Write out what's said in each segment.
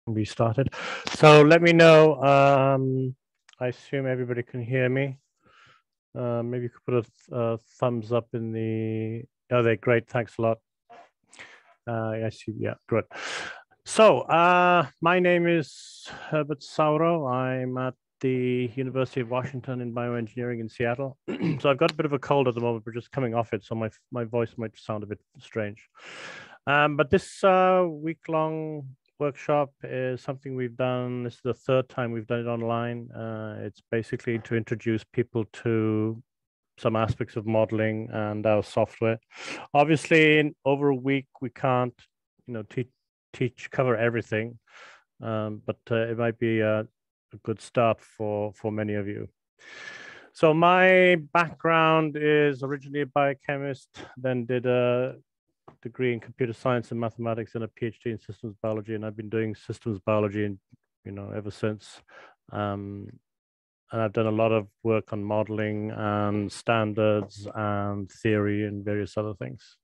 We started. So let me know. I assume everybody can hear me. Maybe you could put a thumbs up in the. Oh, they're great. Thanks a lot. I see. Yeah, good. So my name is Herbert Sauro. I'm at the University of Washington in bioengineering in Seattle. So I've got a bit of a cold at the moment. We're just coming off it, so my voice might sound a bit strange. But this week-long workshop is something we've done. This is the third time we've done it online. It's basically to introduce people to some aspects of modeling and our software. Obviously, over a week we can't, cover everything, but it might be a good start for many of you. So my background is originally a biochemist, then did a degree in computer science and mathematics and a PhD in systems biology, and I've been doing systems biology, ever since. And I've done a lot of work on modeling and standards and theory and various other things.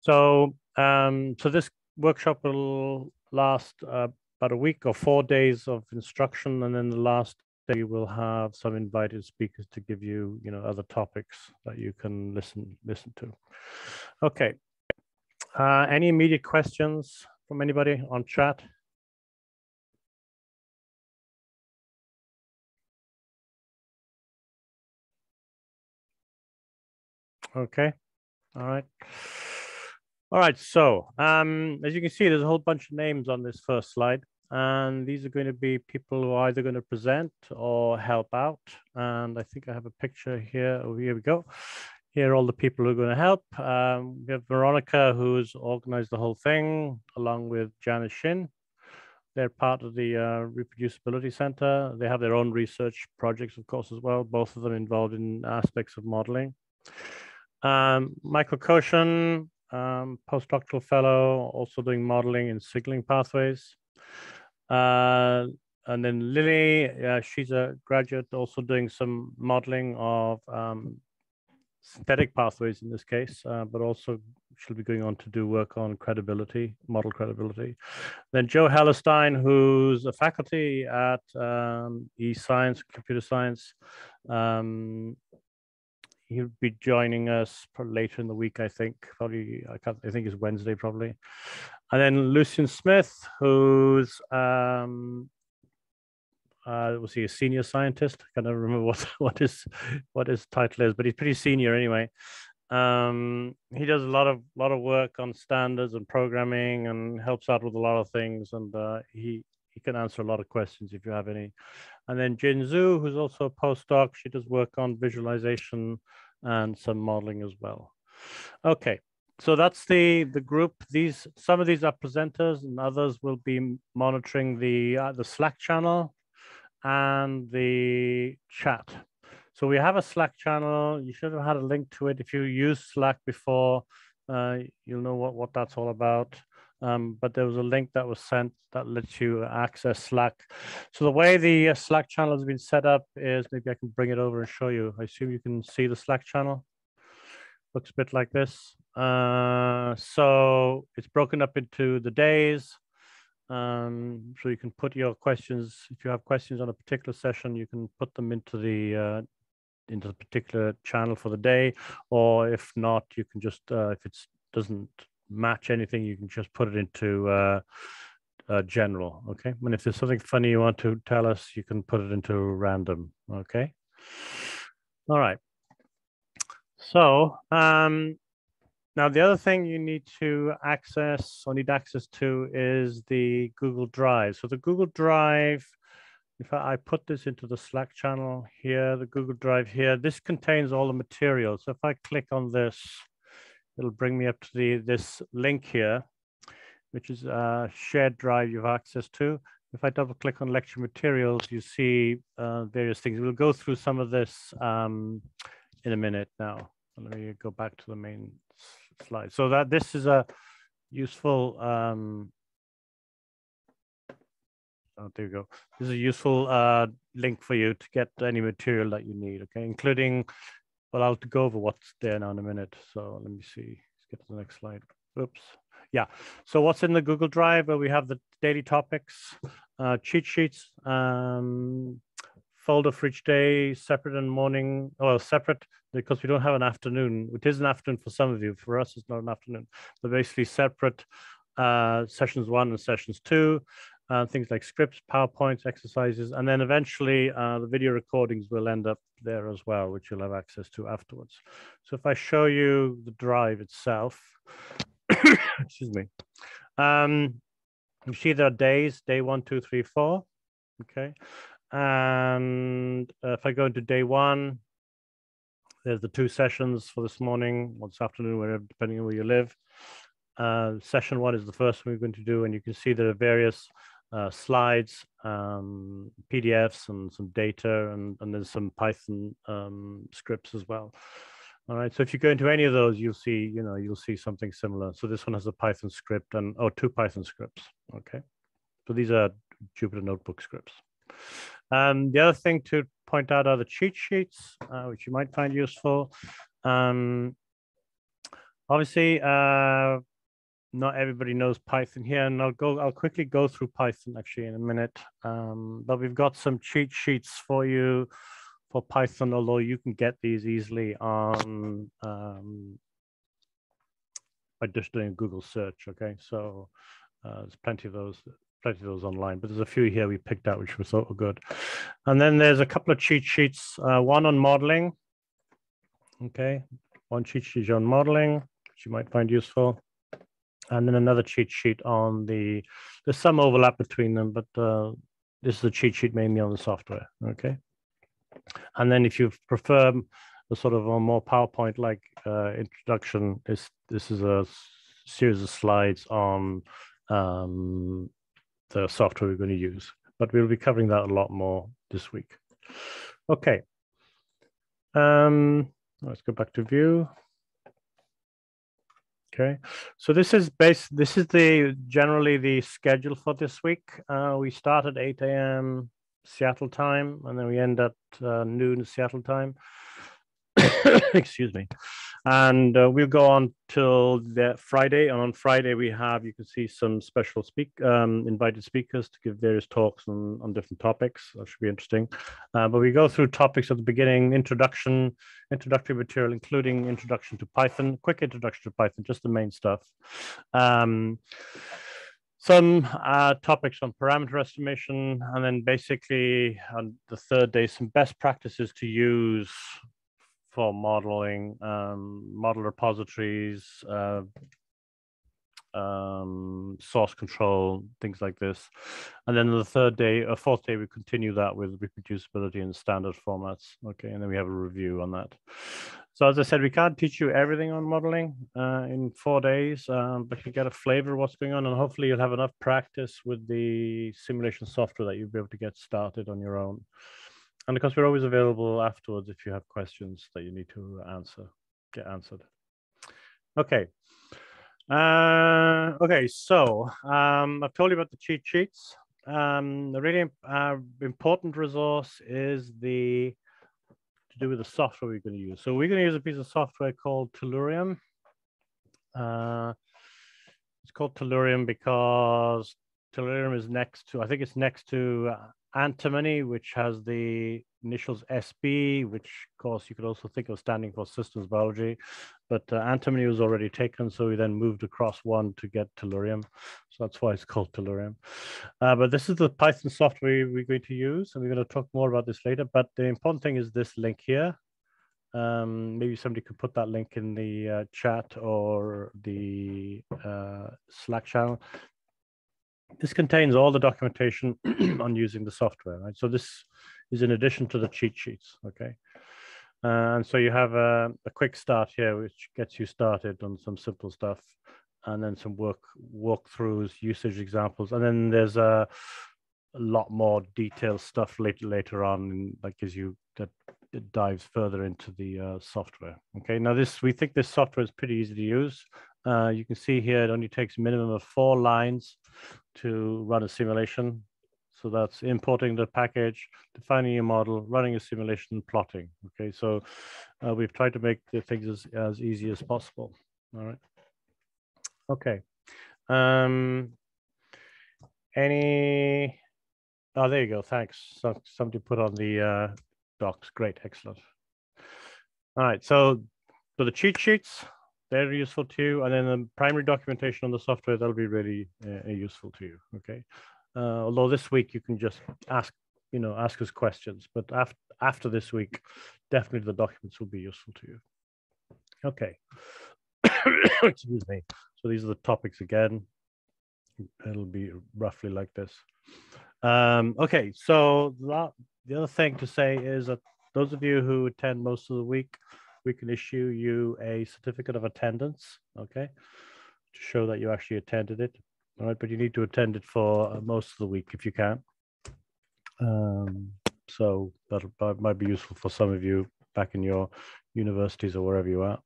So, so this workshop will last about a week or 4 days of instruction, and then the last day we'll have some invited speakers to give you, other topics that you can listen to. Okay. Any immediate questions from anybody on chat? Okay. All right. All right. So as you can see, there's a whole bunch of names on this first slide. And these are going to be people who are either going to present or help out. And I think I have a picture here. Oh, here we go. Here are all the people who are going to help. We have Veronica, who's organized the whole thing, along with Janice Shin. They're part of the Reproducibility Center. They have their own research projects, of course, as well, both of them involved in aspects of modeling. Michael Koshin, postdoctoral fellow, also doing modeling in signaling pathways. And then Lily, she's a graduate, also doing some modeling of synthetic pathways in this case, but also she'll be going on to do work on credibility, model credibility. Then Joe Hellerstein, who's a faculty at e-science, computer science. He'll be joining us later in the week, I think. Probably, I think it's Wednesday, probably. And then Lucian Smith, who's was he a senior scientist? I can't remember what his title is, but he's pretty senior anyway. He does a lot of work on standards and programming and helps out with a lot of things. And he can answer a lot of questions if you have any. And then Jin Zhu, who's also a postdoc, she does work on visualization and some modeling as well. Okay, so that's the group. Some of these are presenters, and others will be monitoring the Slack channel and the chat. So we have a Slack channel. You should have had a link to it. If you used Slack before, you'll know what that's all about. But there was a link that was sent that lets you access Slack. So the way the Slack channel has been set up is, maybe I can bring it over and show you. I assume you can see the Slack channel. Looks a bit like this. So it's broken up into the days. So you can put your questions, if you have questions on a particular session, you can put them into the particular channel for the day, or if not, you can just, if it doesn't match anything, you can just put it into general, okay? And if there's something funny you want to tell us, you can put it into random, okay? All right. So, now, the other thing you need to access to is the Google Drive. So the Google Drive, if I put this into the Slack channel here, the Google Drive here, this contains all the material. So if I click on this, it'll bring me up to this link here, which is a shared drive you have access to. If I double click on lecture materials, you see various things. We'll go through some of this in a minute now. Let me go back to the main slide. So this is a useful, there you go. This is a useful link for you to get any material that you need, okay? Including, well, I'll go over what's there now in a minute. So let me see, let's get to the next slide. Oops. Yeah. So what's in the Google Drive? Where we have the daily topics, cheat sheets, folder for each day, separate in morning, or separate because we don't have an afternoon. It is an afternoon for some of you. For us, it's not an afternoon. But basically separate sessions 1 and sessions 2, things like scripts, PowerPoints, exercises, and then eventually the video recordings will end up there as well, which you'll have access to afterwards. So if I show you the drive itself, excuse me, you see there are days, day 1, 2, 3, 4, okay? And if I go into day 1, there's the 2 sessions for this morning or this afternoon, wherever, depending on where you live. Session 1 is the first one we're going to do, and you can see there are various slides, PDFs, and some data, and there's some Python scripts as well. All right, so if you go into any of those, you'll see something similar. So this one has a Python script and 2 Python scripts. Okay, so these are Jupyter Notebook scripts. The other thing to point out are the cheat sheets, which you might find useful. Obviously, not everybody knows Python here, and I'll quickly go through Python actually in a minute. But we've got some cheat sheets for you for Python, although you can get these easily on by just doing a Google search. Okay, so there's plenty of those online, but there's a few here we picked out which were so good. And then there's a couple of cheat sheets, one on modeling. Okay, one cheat sheet on modeling, which you might find useful. And then another cheat sheet on there's some overlap between them, but this is a cheat sheet mainly on the software. Okay. And then if you prefer a sort of a more PowerPoint-like introduction, this is a series of slides on the software we're going to use, but we'll be covering that a lot more this week. Okay. Let's go back to view. Okay, so this is generally the schedule for this week. We start at 8 a.m. Seattle time, and then we end at noon Seattle time. Excuse me. And we'll go on till the Friday. And on Friday, you can see some special invited speakers to give various talks on different topics. That should be interesting. But we go through topics at the beginning, introductory material, including introduction to Python, quick introduction to Python, just the main stuff. Some topics on parameter estimation, and then basically on the third day, some best practices to use for modeling, model repositories, source control, things like this. And then the fourth day, we continue that with reproducibility in standard formats. Okay, and then we have a review on that. So as I said, we can't teach you everything on modeling in 4 days, but you get a flavor of what's going on, and hopefully you'll have enough practice with the simulation software that you'll be able to get started on your own. And of course, we're always available afterwards if you have questions that you need to get answered. Okay. Okay, so I've told you about the cheat sheets. The really important resource is to do with the software we're going to use. So we're going to use a piece of software called Tellurium. It's called Tellurium because Tellurium is next to Antimony, which has the initials SB, which of course you could also think of standing for systems biology, but Antimony was already taken, so we then moved across one to get Tellurium. So that's why it's called Tellurium. But this is the Python software we're going to use, and we're going to talk more about this later. But the important thing is this link here. Maybe somebody could put that link in the chat or the Slack channel. This contains all the documentation on using the software, right? So this is in addition to the cheat sheets, okay? And so you have a quick start here, which gets you started on some simple stuff, and then some walkthroughs, usage examples, and then there's a lot more detailed stuff later on that gives you it dives further into the software. Okay, now we think this software is pretty easy to use. You can see here it only takes a minimum of 4 lines to run a simulation. So that's importing the package, defining your model, running a simulation, plotting. Okay, so we've tried to make the things as easy as possible. All right. Okay. Any? Oh, there you go. Thanks. Somebody put on the docs. Great, excellent. All right. So the cheat sheets, they're useful to you, and then the primary documentation on the software, that'll be really useful to you. Okay. Although this week you can just ask us questions, but after this week, definitely the documents will be useful to you. Okay. Excuse me. So these are the topics again. It'll be roughly like this. Okay, so the other thing to say is that those of you who attend most of the week, we can issue you a certificate of attendance, okay, to show that you actually attended it. All right, but you need to attend it for most of the week if you can. So that might be useful for some of you back in your universities or wherever you are.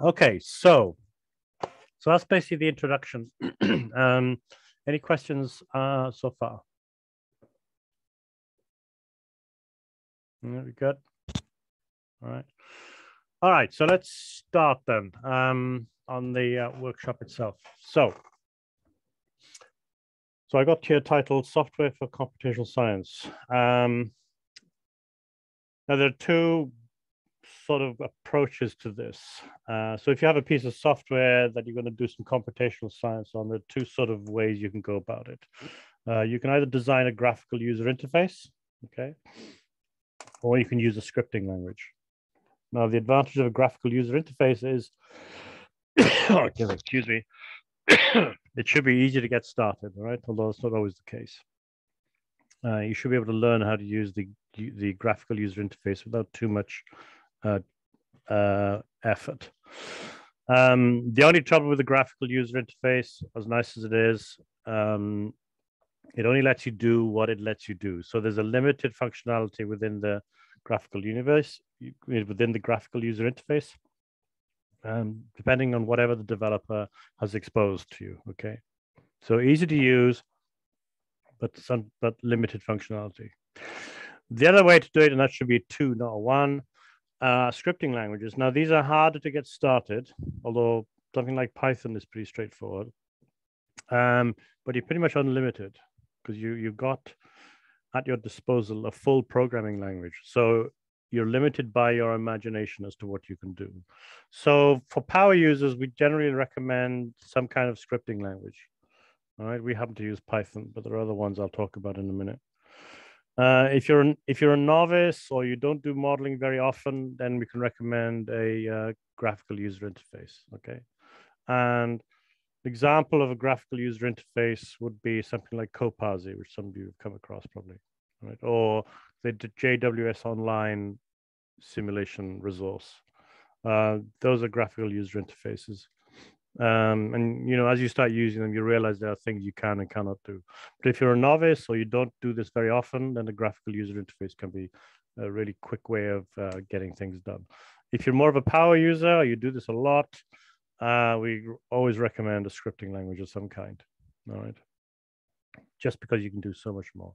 Okay, so that's basically the introduction. Any questions so far? Very good. All right. So let's start then on the workshop itself. So I got here titled Software for Computational Science. Now there are two sort of approaches to this. So if you have a piece of software that you're going to do some computational science on, there are two sort of ways you can go about it. You can either design a graphical user interface, okay, or you can use a scripting language. Now, the advantage of a graphical user interface is, excuse me, it should be easy to get started, right? Although it's not always the case. You should be able to learn how to use the graphical user interface without too much effort. The only trouble with the graphical user interface, as nice as it is, it only lets you do what it lets you do. So there's a limited functionality within the graphical universe, within the graphical user interface, depending on whatever the developer has exposed to you. Okay, so easy to use, but limited functionality. The other way to do it, and that should be two, not a one, scripting languages. Now these are harder to get started, although something like Python is pretty straightforward. But you're pretty much unlimited because you've got at your disposal a full programming language. So you're limited by your imagination as to what you can do. So for power users, we generally recommend some kind of scripting language. All right, we happen to use Python, but there are other ones I'll talk about in a minute. If you're a novice or you don't do modeling very often, then we can recommend a graphical user interface. Okay, and example of a graphical user interface would be something like Coparse, which some of you have come across probably, right? Or the JWS Online simulation resource. Those are graphical user interfaces. And as you start using them, you realize there are things you can and cannot do. But if you're a novice or you don't do this very often, then the graphical user interface can be a really quick way of getting things done. If you're more of a power user, you do this a lot, we always recommend a scripting language of some kind. All right, just because you can do so much more.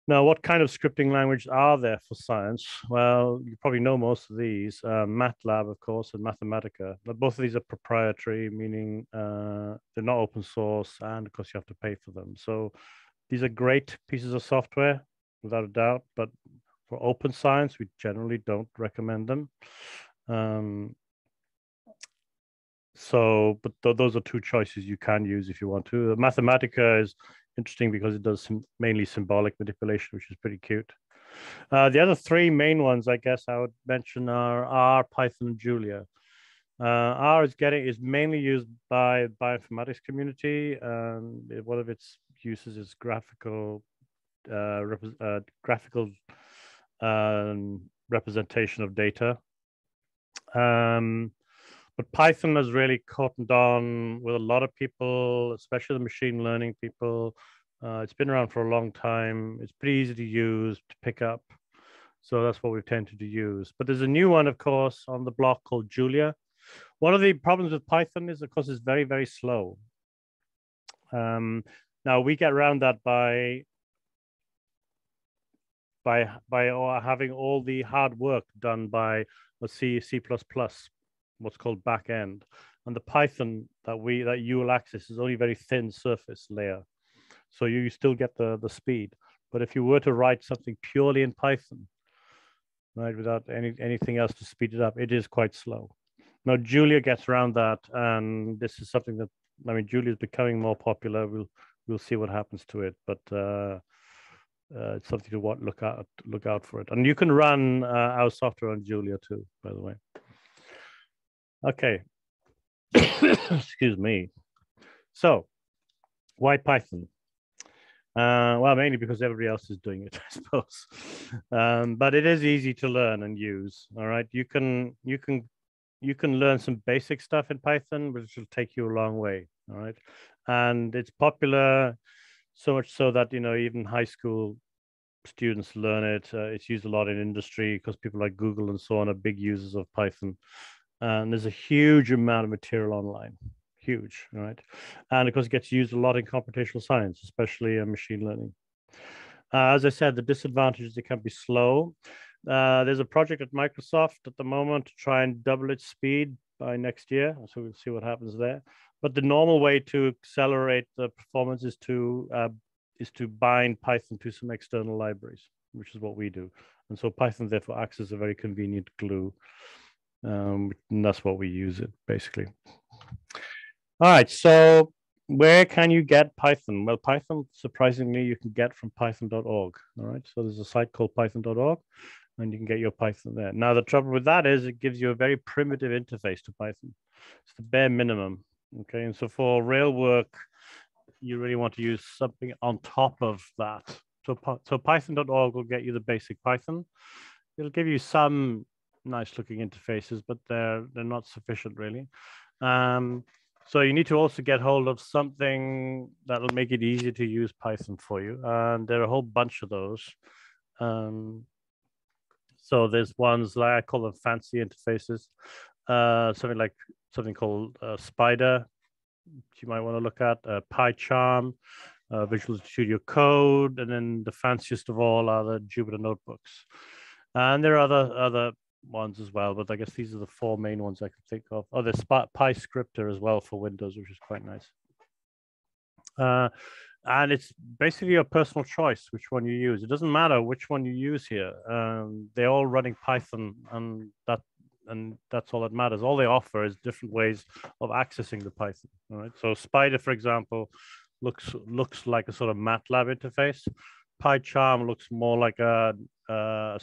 Now, what kind of scripting language are there for science? Well, you probably know most of these. MATLAB, of course, and Mathematica. But both of these are proprietary, meaning they're not open source, and of course you have to pay for them. So these are great pieces of software, without a doubt. But for open science, we generally don't recommend them. But those are two choices you can use if you want to. Mathematica is interesting because it does mainly symbolic manipulation, which is pretty cute. The other three main ones, I guess I would mention are R, Python, and Julia. R is mainly used by the bioinformatics community. One of its uses is graphical representation of data. But Python has really caught on with a lot of people, especially the machine learning people. It's been around for a long time. It's pretty easy to use, to pick up. So that's what we've tended to use. But there's a new one, of course, on the block called Julia. One of the problems with Python is, of course, it's very, very slow. Now, we get around that by having all the hard work done by a C++, what's called back end. And the Python that you will access is only a very thin surface layer. So you still get the speed. But if you were to write something purely in Python, right, without anything else to speed it up, it is quite slow. Now, Julia gets around that, and this is something that, I mean, Julia is becoming more popular. We'll see what happens to it, but it's something to look out for it. And you can run our software on Julia too, by the way. Okay. Excuse me. So, why Python? Well, mainly because everybody else is doing it, I suppose. But it is easy to learn and use. All right, you can learn some basic stuff in Python, which will take you a long way. All right, and it's popular so much so that even high school students learn it. It's used a lot in industry because people like Google and so on are big users of Python. And there's a huge amount of material online. Huge, right? And of course, it gets used a lot in computational science, especially in machine learning. As I said, the disadvantage is it can be slow. There's a project at Microsoft at the moment to try and double its speed by next year. So we'll see what happens there. But the normal way to accelerate the performance is to bind Python to some external libraries, which is what we do. And so Python therefore acts as a very convenient glue. And that's what we use it basically. All right, so where can you get Python? Well, Python, surprisingly, you can get from python.org. All right, so there's a site called python.org, and you can get your Python there. Now, the trouble with that is it gives you a very primitive interface to Python. It's the bare minimum, okay? And so for real work, you really want to use something on top of that. So python.org will get you the basic Python. It'll give you some nice looking interfaces, but they're not sufficient really. So you need to also get hold of something that'll make it easier to use Python for you. And there are a whole bunch of those. So there's ones like I call them fancy interfaces. Something called Spider, you might want to look at PyCharm, Visual Studio Code, and then the fanciest of all are the Jupyter notebooks. And there are other ones as well, but I guess these are the four main ones I can think of. Oh, there's PyScripter as well for Windows, which is quite nice. And it's basically your personal choice which one you use. It doesn't matter which one you use here. They're all running Python, and that's all that matters. All they offer is different ways of accessing the Python. All right. So Spider, for example, looks like a sort of MATLAB interface. PyCharm looks more like a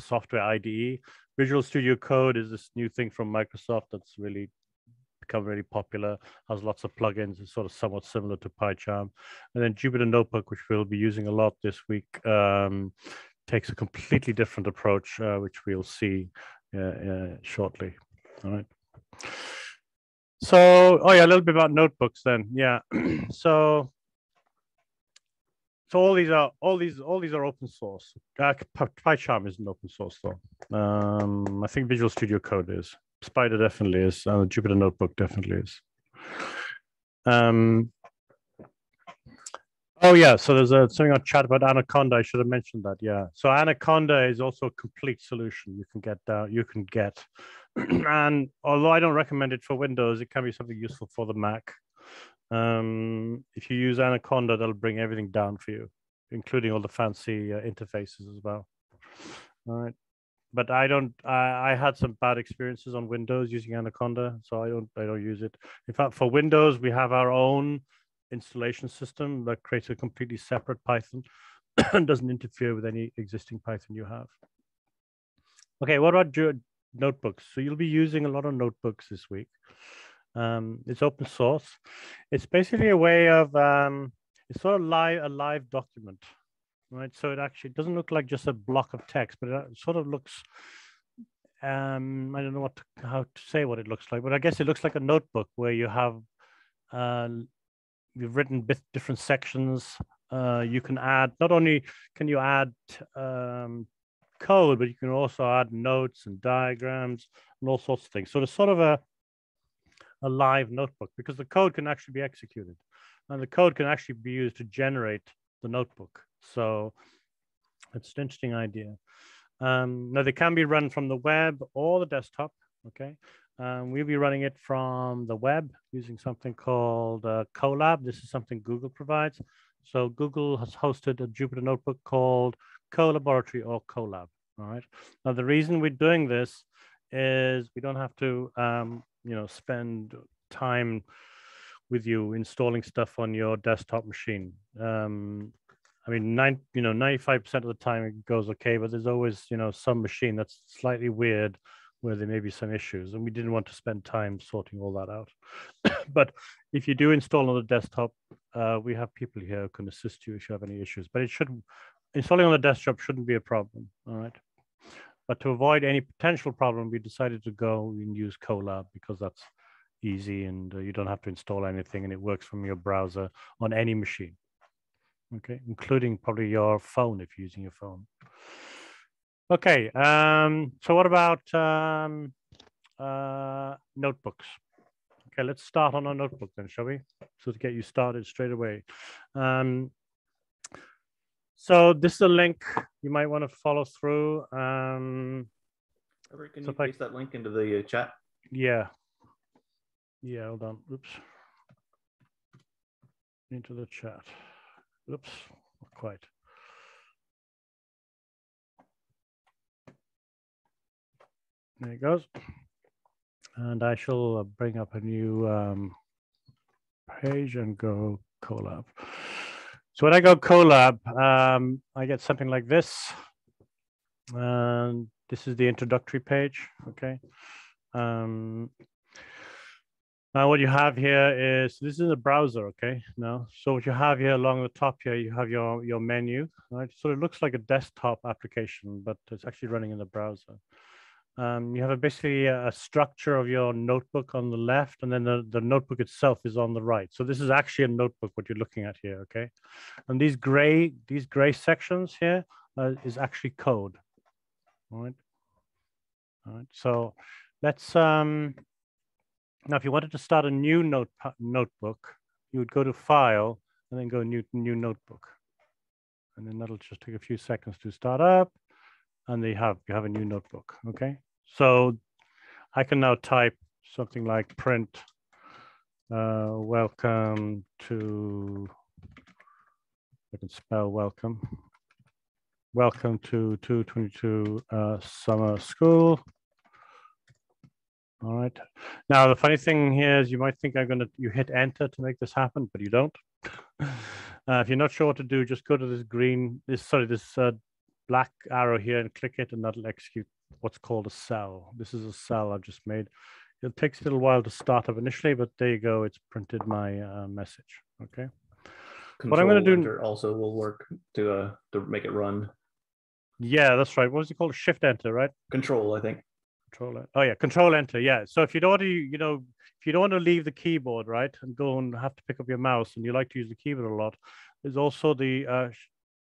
software IDE. Visual Studio Code is this new thing from Microsoft that's really become really popular, has lots of plugins. It's sort of somewhat similar to PyCharm. And then Jupyter Notebook, which we'll be using a lot this week, takes a completely different approach, which we'll see shortly. All right. So, oh yeah, a little bit about notebooks then. Yeah. So all these are open source. PyCharm isn't open source though. I think Visual Studio Code is. Spider definitely is. Jupyter Notebook definitely is. Oh yeah, so there's something on chat about Anaconda. I should have mentioned that. Yeah, so Anaconda is also a complete solution you can get. And although I don't recommend it for Windows, it can be something useful for the Mac. If you use Anaconda, that'll bring everything down for you, including all the fancy interfaces as well. All right, but I had some bad experiences on Windows using Anaconda, so I don't use it. In fact, for Windows, we have our own installation system that creates a completely separate Python and doesn't interfere with any existing Python you have. Okay, what about notebooks? So you'll be using a lot of notebooks this week. It's open source. It's basically a way of it's sort of a live document, right? So it actually doesn't look like just a block of text, but it sort of looks I don't know how to say what it looks like, but I guess it looks like a notebook where you have you've written different sections. You can add, not only can you add code, but you can also add notes and diagrams and all sorts of things. So it's sort of a live notebook, because the code can actually be executed, and the code can actually be used to generate the notebook. So it's an interesting idea. Now they can be run from the web or the desktop. Okay, We'll be running it from the web using something called Colab. This is something Google provides. So Google has hosted a Jupyter notebook called Colaboratory or Colab. All right. Now the reason we're doing this is we don't have to, spend time with you installing stuff on your desktop machine. I mean, 95% of the time it goes okay, but there's always, some machine that's slightly weird where there may be some issues, and we didn't want to spend time sorting all that out. But if you do install on the desktop, we have people here who can assist you if you have any issues. But installing on the desktop shouldn't be a problem, all right? But to avoid any potential problem, we decided to go and use Colab because that's easy and you don't have to install anything, and it works from your browser on any machine. Okay, including probably your phone if you're using your phone. Okay, so what about notebooks? Okay, let's start on a notebook then, shall we? So to get you started straight away. So this is a link you might want to follow through. Can you paste that link into the chat? Yeah. Yeah, hold on. Oops. Into the chat. Oops, not quite. There it goes. And I shall bring up a new page and go Colab. So when I go Colab, I get something like this. And this is the introductory page, okay? Now what you have here is, this is a browser, okay? Now, so what you have here along the top here, you have your menu, right? So it looks like a desktop application, but it's actually running in the browser. You have basically a structure of your notebook on the left, and then the notebook itself is on the right. So this is actually a notebook, what you're looking at here, okay? And these gray sections here is actually code, all right? All right, so let's, now, if you wanted to start a new notebook, you would go to File and then go New Notebook. And then that'll just take a few seconds to start up. And you have a new notebook, okay? So I can now type something like print, welcome to, I can spell welcome. Welcome to 222 summer school. All right. Now, the funny thing here is you might think you hit enter to make this happen, but you don't. If you're not sure what to do, just go to this black arrow here and click it, and that'll execute what's called a cell. This is a cell I've just made. It takes a little while to start up initially, but there you go. It's printed my message. Okay. Control what I'm going to do also will work to make it run. Yeah, that's right. What was it called? Shift enter, right? Control, I think. Control. Oh yeah, Control Enter. Yeah. So if you don't want to, if you don't want to leave the keyboard, right, and go and have to pick up your mouse, and you like to use the keyboard a lot, there's also the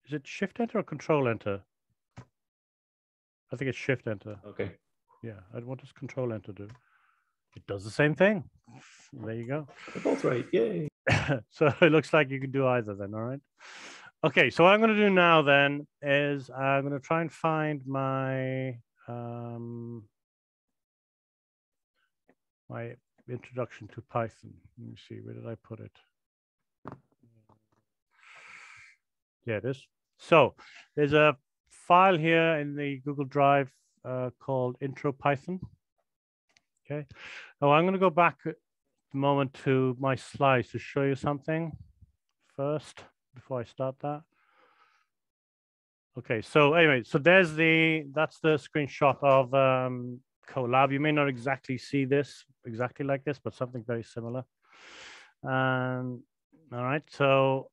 is it Shift Enter or Control Enter? I think it's Shift Enter. Okay. Yeah. What does Control Enter do? It does the same thing. There you go. They're both right. Yay. So it looks like you can do either then. All right. Okay. So what I'm going to do now then is I'm going to try and find my my introduction to Python. Let me see, where did I put it? Yeah, it is. So there's a file here in the Google Drive called Intro Python. Okay. Now I'm going to go back a moment to my slides to show you something first before I start that. Okay. So anyway, so that's the screenshot of Colab. You may not exactly see this exactly like this, but something very similar. All right, so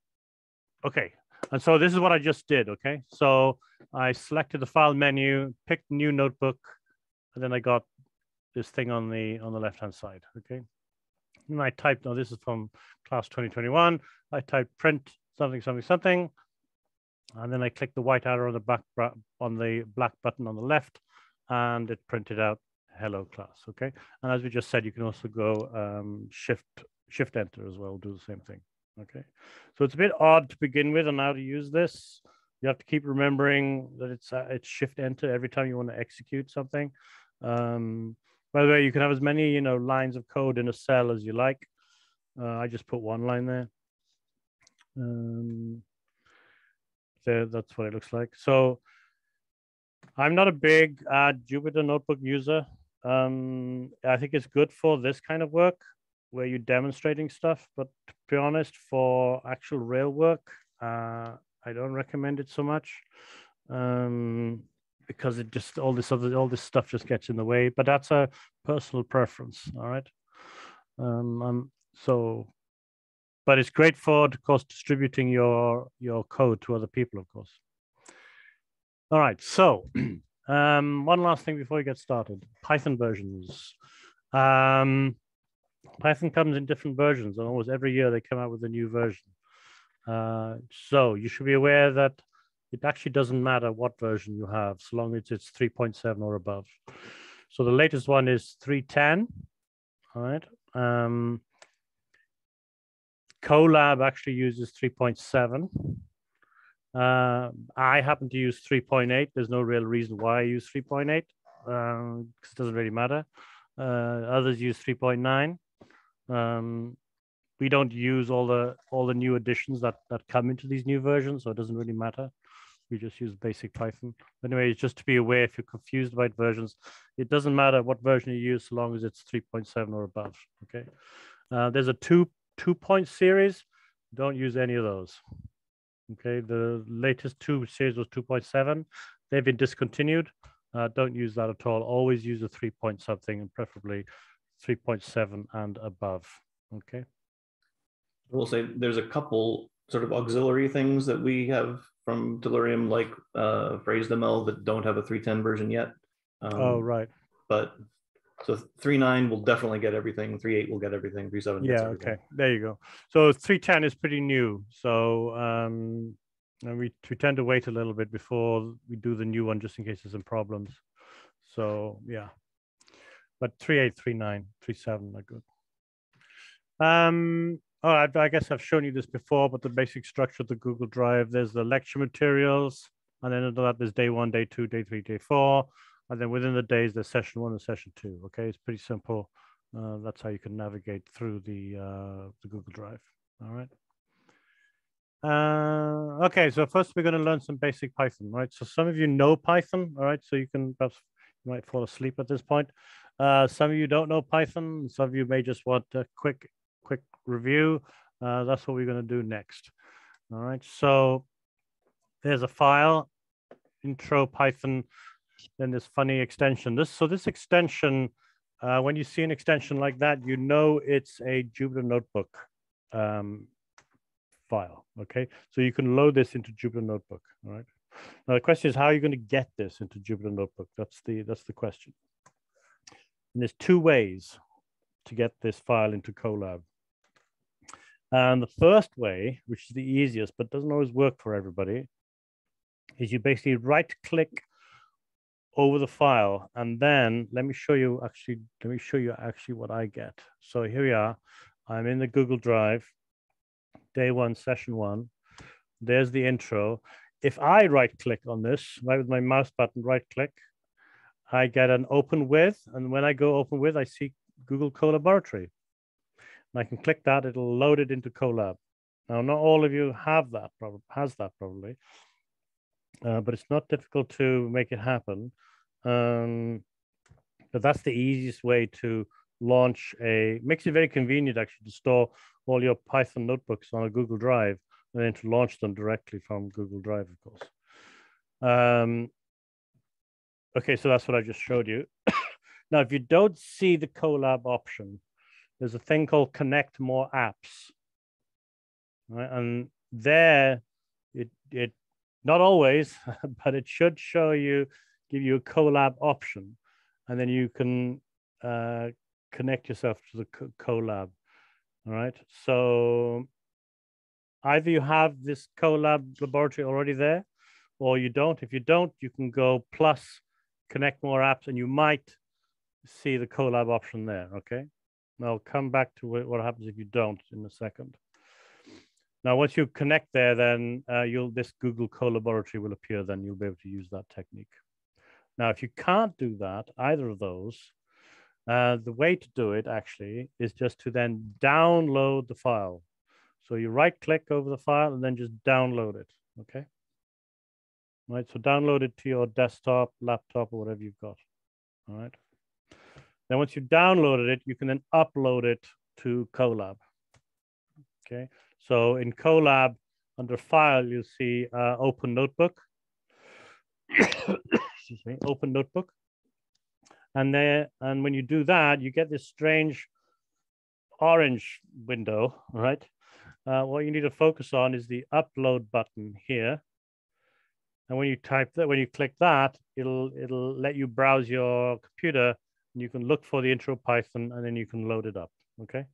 okay, and so this is what I just did. Okay, so I selected the file menu, picked new notebook, and then I got this thing on the left hand side. Okay, and I typed. Now this is from class 2021. I typed print something something something, and then I clicked the white arrow on the black button on the left, and it printed out hello class. Okay, and as we just said, you can also go shift enter as well, do the same thing. Okay, so it's a bit odd to begin with on how to use this. You have to keep remembering that it's shift enter every time you want to execute something. But By the way, you can have as many, lines of code in a cell as you like. I just put one line there. That's what it looks like. So I'm not a big Jupyter Notebook user. I think it's good for this kind of work where you're demonstrating stuff, but to be honest, for actual real work, I don't recommend it so much because it just all this stuff just gets in the way. But that's a personal preference. All right. But it's great for, of course, distributing your code to other people, of course. All right. So one last thing before we get started: Python versions. Python comes in different versions, and almost every year they come out with a new version. So you should be aware that it actually doesn't matter what version you have, so long as it's 3.7 or above. So the latest one is 3.10. All right. Colab actually uses 3.7. I happen to use 3.8. There's no real reason why I use 3.8 because it doesn't really matter. Others use 3.9. We don't use all the new additions that come into these new versions, so it doesn't really matter. We just use basic Python. Anyway, just to be aware, if you're confused about versions, it doesn't matter what version you use, so long as it's 3.7 or above. Okay. There's a two-point series. Don't use any of those. Okay. The latest series was 2.7. They've been discontinued. Don't use that at all. Always use a 3-point something, and preferably 3.7 and above. Okay. I will say there's a couple sort of auxiliary things that we have from Tellurium, like phrased.ml, that don't have a 3.10 version yet. Oh, right. But so 3.9 will definitely get everything. 3.8 will get everything. 3.7 gets everything. Okay. There you go. So 3.10 is pretty new. So and we tend to wait a little bit before we do the new one, just in case there's some problems. So yeah. But 3.8, 3.9, 3.7 are good. All right, I guess I've shown you this before, but the basic structure of the Google Drive, there's the lecture materials, and then under that there's day 1, day 2, day 3, day 4, and then within the days there's session 1 and session 2. Okay, it's pretty simple. That's how you can navigate through the Google Drive. All right. Okay, so first we're going to learn some basic Python, right? So some of you know Python, all right? So you can perhaps you might fall asleep at this point. Some of you don't know Python. Some of you may just want a quick review. That's what we're going to do next. All right. So there's a file, intro Python, then this funny extension. This extension, when you see an extension like that, you know it's a Jupyter Notebook file. Okay. So you can load this into Jupyter Notebook. All right. Now the question is, how are you going to get this into Jupyter Notebook? That's the question. And there's two ways to get this file into Colab. And the first way, which is the easiest, but doesn't always work for everybody, is you basically right-click over the file, and then let me show you actually what I get. So here we are. I'm in the Google Drive, day 1, session 1. There's the intro. If I right-click on this, right with my mouse button, right-click, I get an open with, and when I go open with, I see Google Colaboratory. I can click that, it'll load it into Colab. Now, not all of you have that, probably, but it's not difficult to make it happen. But that's the easiest way to launch makes it very convenient actually to store all your Python notebooks on a Google Drive and then to launch them directly from Google Drive, of course. Okay, so that's what I just showed you. Now, if you don't see the Colab option, there's a thing called Connect More Apps. Right? And there, it not always, but it should give you a Colab option. And then you can connect yourself to the Colab. All right. So either you have this Colab laboratory already there, or you don't. If you don't, you can go plus Connect More Apps, and you might see the Colab option there. Okay. Now I'll come back to what happens if you don't in a second. Now, once you connect there, then this Google Colaboratory will appear. Then you'll be able to use that technique. Now, if you can't do that, either of those, The way to do it actually is just to then download the file. So you right click over the file and then just download it, okay? Right, so download it to your desktop, laptop, or whatever you've got, all right? Then once you downloaded it, you can then upload it to Colab, okay? So in Colab, under File, you'll see Open Notebook. Excuse me, Open Notebook. And when you do that, you get this strange orange window, right? What you need to focus on is the upload button here. And when you type that, when you click that, it'll let you browse your computer and you can look for the intro Python and then you can load it up, okay?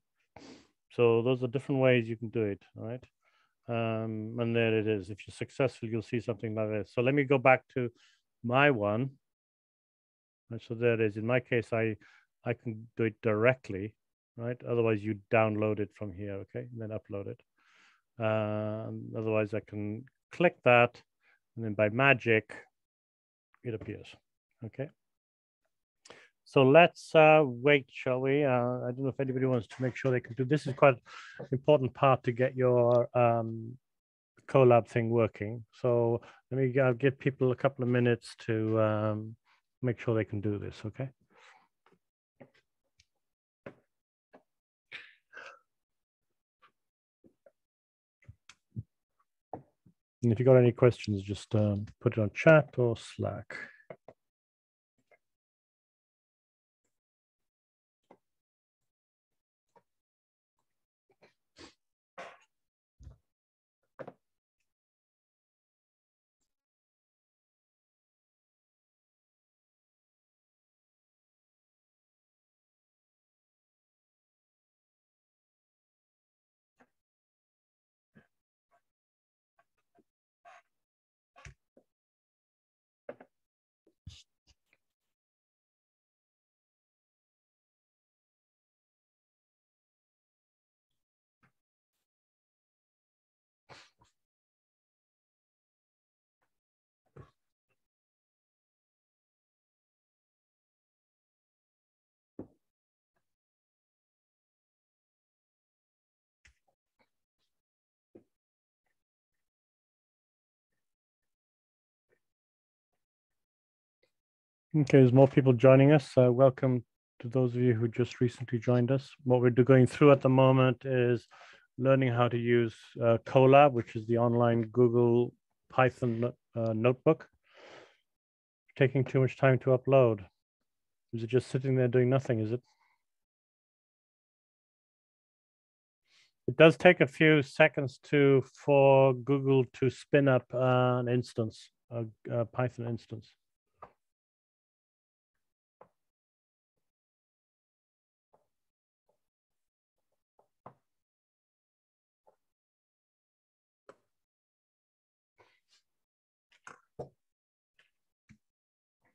So those are different ways you can do it, all right? And there it is. If you're successful, you'll see something like this. So let me go back to my one. And so there it is. In my case, I can do it directly, right? Otherwise, you download it from here, okay? And then upload it. Otherwise, I can click that, and then by magic, it appears, okay? So let's wait, shall we? I don't know if anybody wants to make sure they can do this. Is quite an important part to get your Colab thing working. So let me give people a couple of minutes to make sure they can do this, okay? And if you got any questions, just put it on chat or Slack. Okay, there's more people joining us. Welcome to those of you who just recently joined us. What we're going through at the moment is learning how to use Colab, which is the online Google Python notebook. Taking too much time to upload. Is it just sitting there doing nothing, is it? It does take a few seconds for Google to spin up an instance, a Python instance.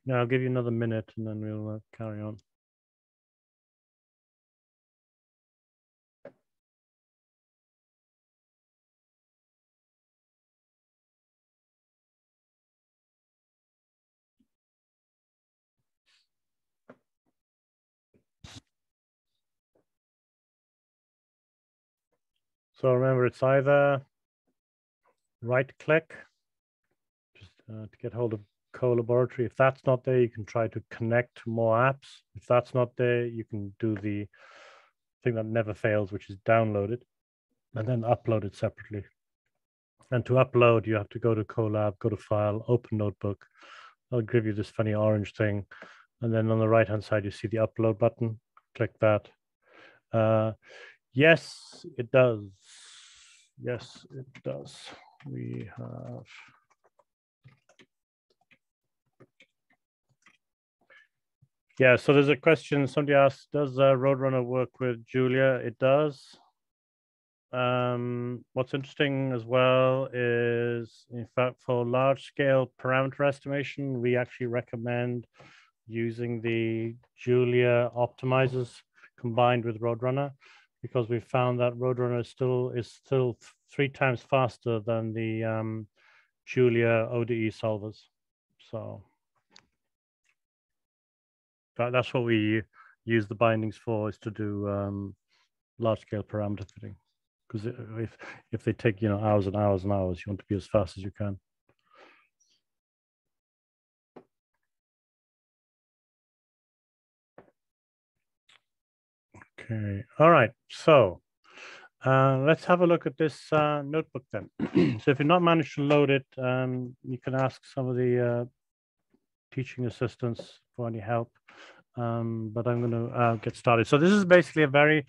Yeah, I'll give you another minute and then we'll carry on. So remember, it's either right click just to get hold of Colaboratory. If that's not there, you can try to connect more apps. If that's not there, you can do the thing that never fails, which is download it and then upload it separately. And to upload, you have to go to Colab, go to File, Open Notebook. I'll give you this funny orange thing. And then on the right-hand side, you see the upload button. Click that. Yes, it does. Yes, it does. We have. Yeah, so there's a question. Somebody asked, does Roadrunner work with Julia? It does. What's interesting as well is, in fact, for large-scale parameter estimation, we actually recommend using the Julia optimizers combined with Roadrunner, because we found that Roadrunner is still 3 times faster than the Julia ODE solvers. So that's what we use the bindings for is to do large-scale parameter fitting. Because if they take hours and hours and hours, you want to be as fast as you can. Okay, all right. So let's have a look at this notebook then. So if you've not managed to load it, you can ask some of the teaching assistants for any help. But I'm going to get started. So this is basically a very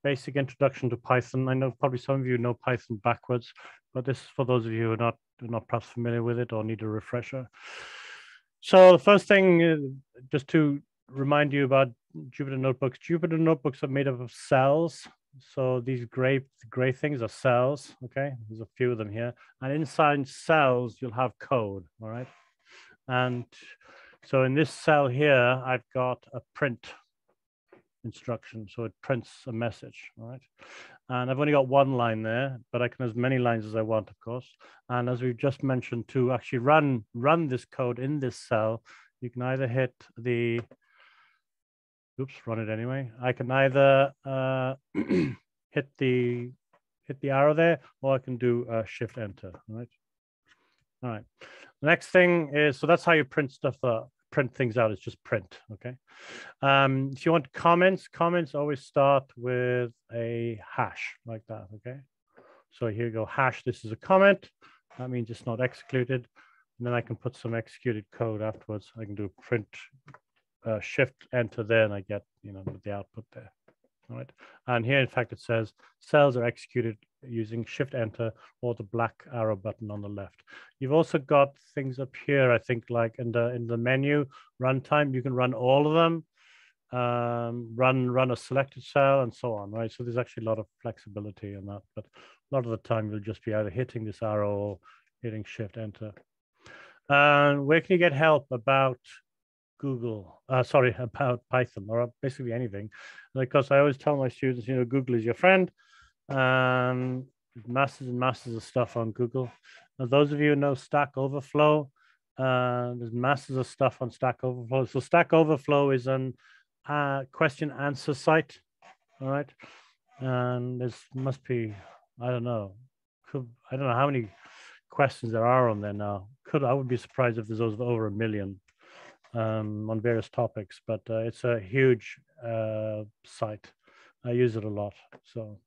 basic introduction to Python. I know probably some of you know Python backwards, but this is for those of you who are not perhaps familiar with it or need a refresher. So the first thing is just to remind you about Jupyter Notebooks. Jupyter Notebooks are made up of cells. So these gray things are cells, okay? There's a few of them here. And inside cells, you'll have code, all right? And so in this cell here, I've got a print instruction. So it prints a message, all right? And I've only got one line there, but I can have as many lines as I want, of course. And as we've just mentioned, to actually run this code in this cell, you can either hit the, run it anyway. I can either hit the arrow there, or I can do Shift Enter, all right? All right. The next thing is, so that's how you print stuff, print things out. It's just print, okay? If you want comments always start with a hash like that, okay? So here you go, hash, this is a comment. That means it's not executed. And then I can put some executed code afterwards. I can do print, Shift Enter there, and I get, the output there. All right. And here, in fact, it says cells are executed using Shift Enter or the black arrow button on the left. You've also got things up here, I think, like in the menu runtime, you can run all of them, run a selected cell and so on, right? So there's actually a lot of flexibility in that, but a lot of the time you'll just be either hitting this arrow or hitting Shift Enter. And where can you get help about about Python or basically anything? Because I always tell my students, Google is your friend. Masses and masses of stuff on Google. Now, those of you who know Stack Overflow, there's masses of stuff on Stack Overflow. So Stack Overflow is an question answer site, all right? And there must be, I don't know how many questions there are on there now. I would be surprised if there's over 1 million. On various topics, but it's a huge site. I use it a lot. So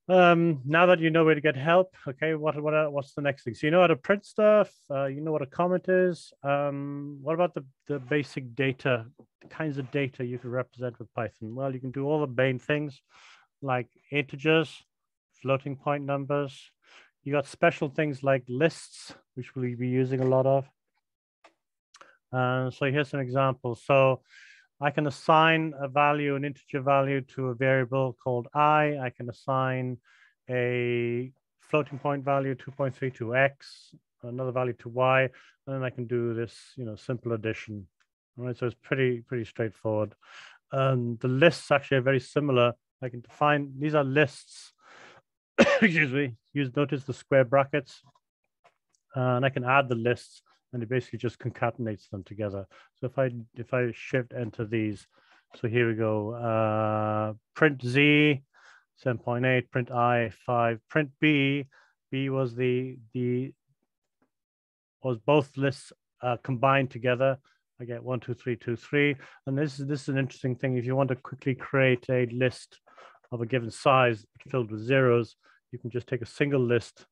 now that you know where to get help, okay, what's the next thing? So you know how to print stuff, you know what a comment is. What about the basic data, the kinds of data you can represent with Python? Well, you can do all the main things like integers, floating point numbers. You got special things like lists, which we'll be using a lot of. So here's an example. So I can assign a value, an integer value, to a variable called I. I can assign a floating point value, 2.3 to X, another value to Y, and then I can do this, simple addition. All right, so it's pretty straightforward. The lists actually are very similar. I can define, these are lists, excuse me, notice the square brackets, and I can add the lists, and it basically just concatenates them together. So if I Shift Enter these, so here we go, print Z 7.8, print I 5, print B was was both lists combined together. I get 1, 2, 3, 2, 3, and this is an interesting thing. If you want to quickly create a list of a given size filled with zeros, you can just take a single list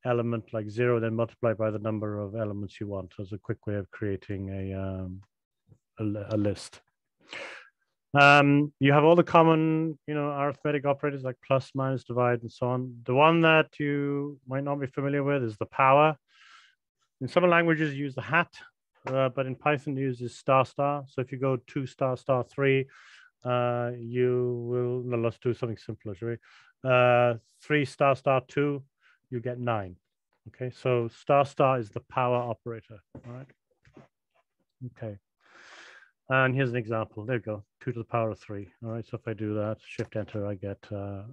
element like 0, then multiply by the number of elements you want. So it's a quick way of creating a list. You have all the common, arithmetic operators like plus, minus, divide, and so on. The one that you might not be familiar with is the power. In some languages, you use the hat, but in Python, it uses ***. So if you go 2 *** 3, you will, no, let's do something simpler, shall we? 3 *** 2, you get 9. Okay, so ** is the power operator. All right. Okay. And here's an example. There you go, 2 to the power of 3. All right, so if I do that, Shift Enter, I get, oh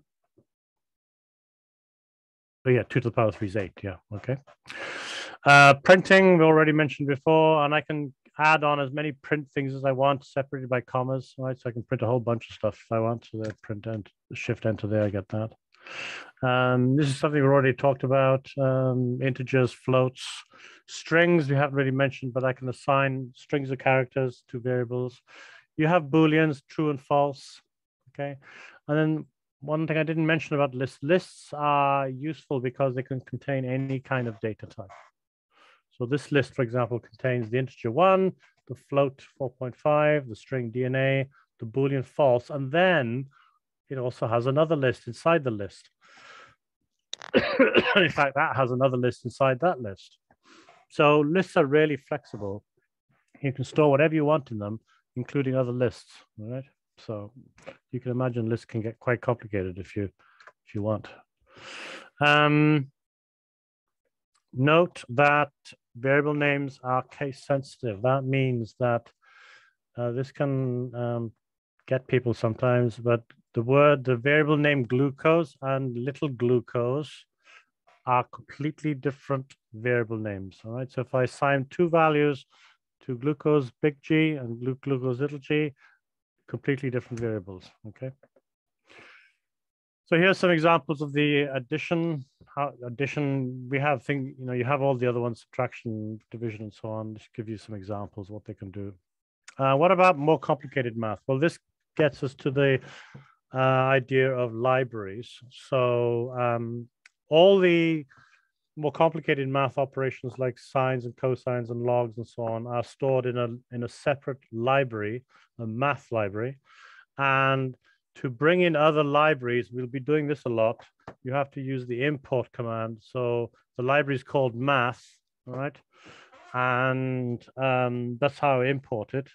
yeah, 2 to the power of 3 is 8. Yeah, okay. Printing, we already mentioned before, and I can add on as many print things as I want, separated by commas, right? So I can print a whole bunch of stuff if I want. So that print and shift enter there, I get that. This is something we already talked about. Integers, floats, strings we haven't really mentioned, but I can assign strings of characters to variables. You have Booleans, true and false, okay? And then one thing I didn't mention about lists. Lists are useful because they can contain any kind of data type. So this list, for example, contains the integer 1, the float 4.5, the string DNA, the Boolean false, and then it also has another list inside the list. In fact, that has another list inside that list. So lists are really flexible. You can store whatever you want in them, including other lists, all right? So you can imagine lists can get quite complicated if you want. Note that variable names are case sensitive. That means that this can get people sometimes, but the variable name glucose and little glucose are completely different variable names. All right. So if I assign two values to glucose big G and glucose little g, completely different variables. Okay. So here's some examples of the addition. Addition, we have things, you have all the other ones, subtraction, division, and so on. Just give you some examples of what they can do. What about more complicated math? Well, this gets us to the idea of libraries. So all the more complicated math operations like sines and cosines and logs and so on are stored in a separate library, a math library. And to bring in other libraries, we'll be doing this a lot. You have to use the import command. So the library is called math, all right? And that's how I import it.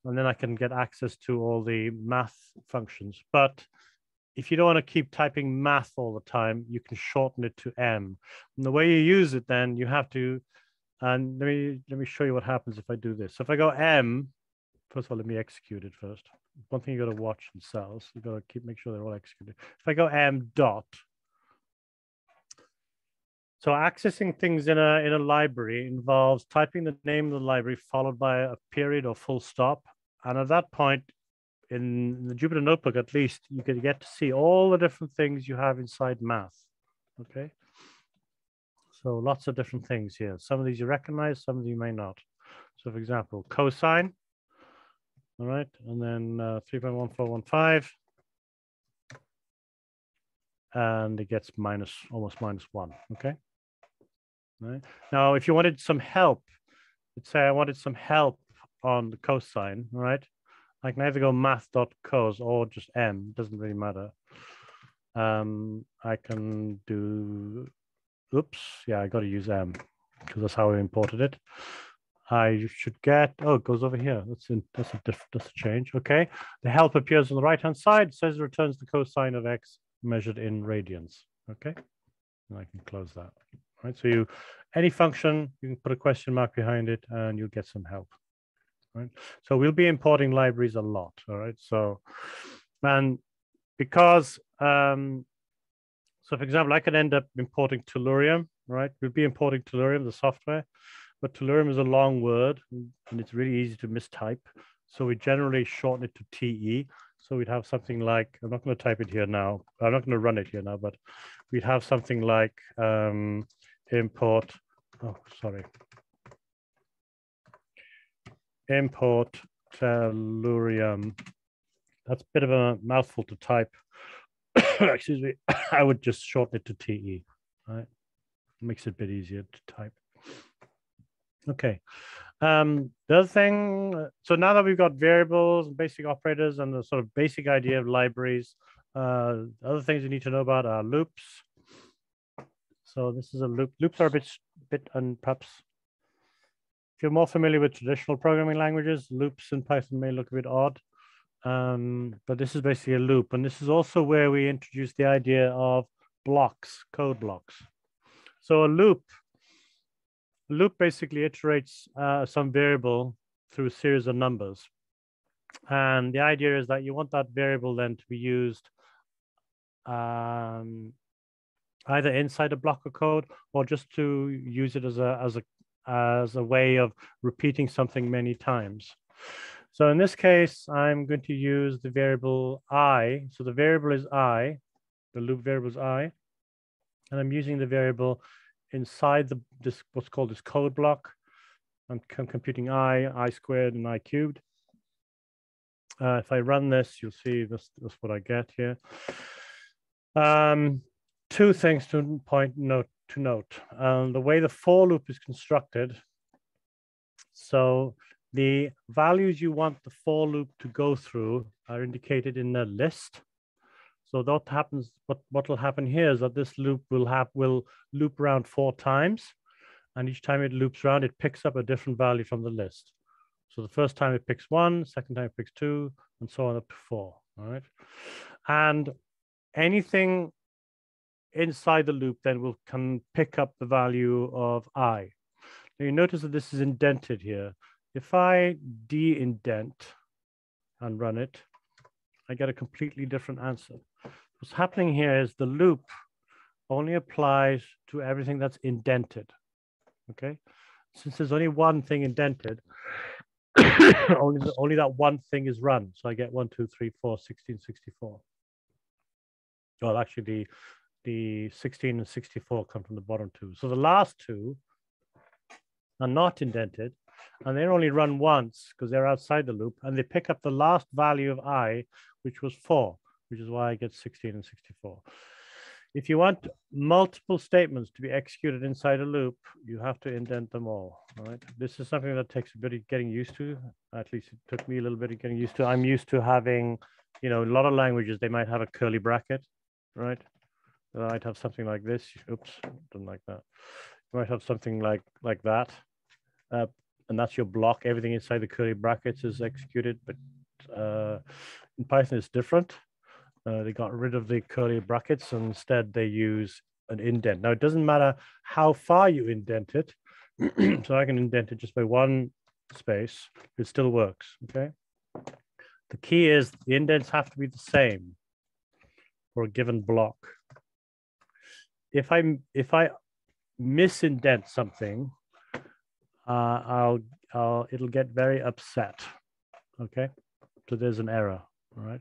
And then I can get access to all the math functions. But if you don't want to keep typing math all the time, you can shorten it to M. And the way you use it, then you have to, and let me show you what happens if I do this. So if I go M, first of all, let me execute it first. One thing you got to watch in cells, you got to make sure they're all executed. If I go M dot, so accessing things in a library involves typing the name of the library followed by a period or full stop. And at that point, in the Jupyter Notebook, at least, you can get to see all the different things you have inside math, okay? So lots of different things here. Some of these you recognize, some of you may not. So for example, cosine, all right, and then 3.1415, and it gets almost minus 1, okay? All right. Now, if you wanted some help, let's say I wanted some help on the cosine, all right? I can either go math.cos or just M, doesn't really matter. I can do, oops, yeah, I got to use M because that's how I imported it. I should get, oh, it goes over here. That's a change. Okay. The help appears on the right-hand side. It says it returns the cosine of X measured in radians. Okay. And I can close that. All right. So any function, you can put a question mark behind it and you'll get some help. Right. So we'll be importing libraries a lot. All right. So, and because, so for example, I could end up importing Tellurium, right? We'll be importing Tellurium, the software, but Tellurium is a long word and it's really easy to mistype. So we generally shorten it to TE. So we'd have something like, I'm not going to type it here now. I'm not going to run it here now, but we'd have something like import, oh, sorry. Import Tellurium. That's a bit of a mouthful to type. Excuse me. I would just shorten it to TE. Right? Makes it a bit easier to type. Okay. The other thing, so now that we've got variables, basic operators, and the sort of basic idea of libraries, other things you need to know about are loops. So this is a loop. Loops are a bit and perhaps if you're more familiar with traditional programming languages, loops in Python may look a bit odd. But this is basically a loop. And this is also where we introduce the idea of blocks, code blocks. So a loop basically iterates some variable through a series of numbers. And the idea is that you want that variable then to be used either inside a block of code or just to use it as a as a way of repeating something many times. So in this case, I'm going to use the variable I. So the variable is I, the loop variable is I, and I'm using the variable inside this what's called this code block. I'm computing I squared, and I cubed. If I run this, you'll see this is what I get here. Two things to note. The way the for loop is constructed, so the values you want the for loop to go through are indicated in the list. So that happens. What will happen here is that this loop will loop around 4 times, and each time it loops around, it picks up a different value from the list. So the first time it picks 1, second time it picks 2, and so on up to 4. All right, and anything inside the loop then can pick up the value of I. Now you notice that this is indented here. If I de-indent and run it, I get a completely different answer. What's happening here is the loop only applies to everything that's indented. Okay, since there's only one thing indented, only that one thing is run. So I get 1, 2, 3, 4, 16, 64. Well, actually, the 16 and 64 come from the bottom 2. So the last 2 are not indented, and they're only run once because they're outside the loop, and they pick up the last value of I, which was 4, which is why I get 16 and 64. If you want multiple statements to be executed inside a loop, you have to indent them all. All right. This is something that takes a bit of getting used to. At least it took me a little bit of getting used to. I'm used to having, a lot of languages, they might have a curly bracket, right? I might have something like this. Oops, don't like that. You might have something like that. And that's your block. Everything inside the curly brackets is executed, but in Python it's different. They got rid of the curly brackets, and instead they use an indent. Now, it doesn't matter how far you indent it. So I can indent it just by 1 space. It still works, okay? The key is the indents have to be the same for a given block. If I misindent something, it'll get very upset, okay? So there's an error, all right?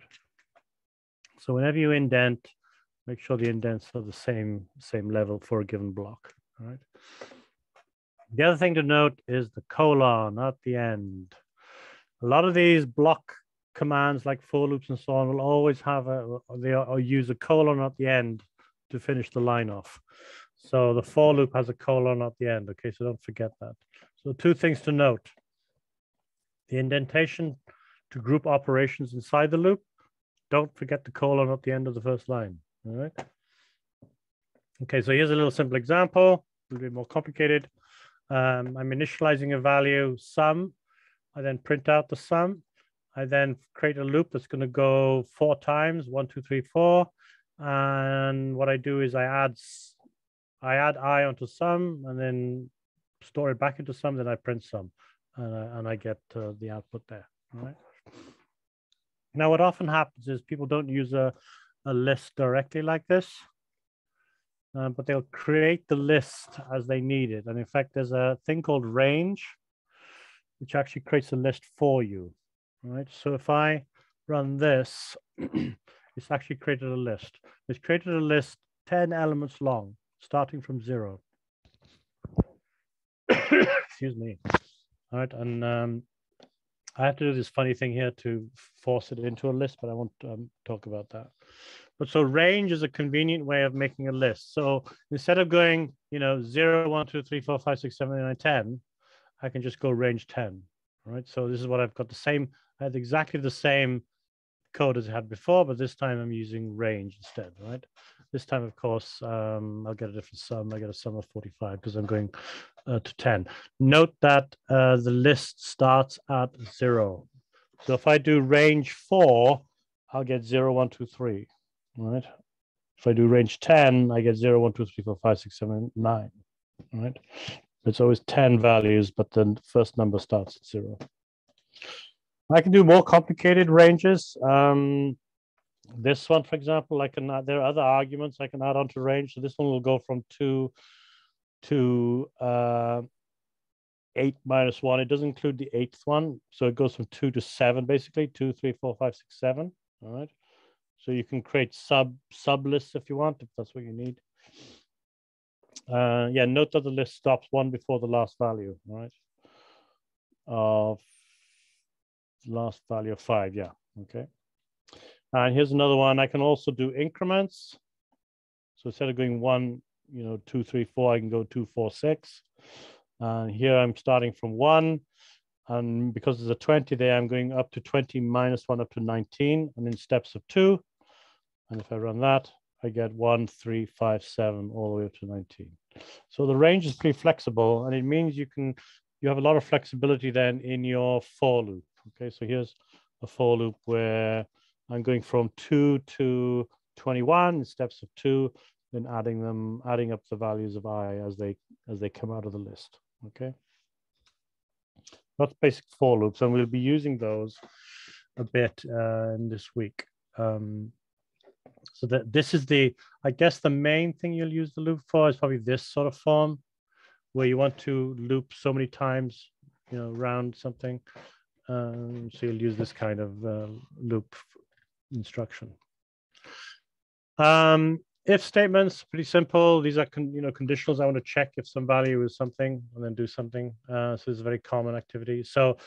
So whenever you indent, make sure the indents are the same level for a given block. All right. The other thing to note is the colon at the end. A lot of these block commands, like for loops and so on, will always have or use a colon at the end to finish the line off. So the for loop has a colon at the end. Okay, so don't forget that. So 2 things to note: the indentation to group operations inside the loop. Don't forget the colon at the end of the first line. All right. Okay, so here's a little simple example, a little bit more complicated. I'm initializing a value sum. I then print out the sum. I then create a loop that's going to go 4 times, 1, 2, 3, 4. And what I do is I add I onto sum, and then store it back into sum. Then I print sum, and I get the output there. All right. Now, what often happens is people don't use a list directly like this, but they'll create the list as they need it. And in fact, there's a thing called range, which actually creates a list for you. All right. So if I run this, it's actually created a list. It's created a list 10 elements long, starting from 0. Excuse me. All right. And I have to do this funny thing here to force it into a list, but I won't talk about that. But so range is a convenient way of making a list. So instead of going, 0, 1, 2, 3, 4, 5, 6, 7, 8, 9, 10, I can just go range 10. All right. So this is what I've got I had exactly the same code as I had before, but this time I'm using range instead, right? This time, of course, I'll get a different sum. I get a sum of 45 because I'm going to 10. Note that the list starts at 0. So if I do range 4, I'll get 0, 1, 2, 3, right? If I do range 10, I get 0, 1, 2, 3, 4, 5, 6, 7, 9, right? It's always 10 values, but the first number starts at 0. I can do more complicated ranges. This one, for example, there are other arguments I can add onto range. So this one will go from 2 to 8 minus 1. It doesn't include the 8th one. So it goes from 2 to 7, basically. 2, 3, 4, 5, 6, 7. All right. So you can create sub lists if you want, if that's what you need. Yeah, note that the list stops 1 before the last value, all right? Of last value of 5, yeah, okay. And here's another one. I can also do increments. So instead of going 1, 2, 3, 4, I can go 2, 4, 6. And here I'm starting from 1. And because there's a 20 there, I'm going up to 20 minus 1 up to 19, and in steps of 2. And if I run that, I get 1, 3, 5, 7, all the way up to 19. So the range is pretty flexible, and it means you have a lot of flexibility then in your for loop. Okay, so here's a for loop where I'm going from 2 to 21 in steps of 2, then adding up the values of I as they come out of the list. Okay, that's basic for loops, and we'll be using those a bit in this week. So this is I guess the main thing you'll use the loop for is probably this sort of form, where you want to loop so many times, around something. So you'll use this kind of loop instruction. If statements, pretty simple. These are conditionals. I want to check if some value is something and then do something. So it's a very common activity. So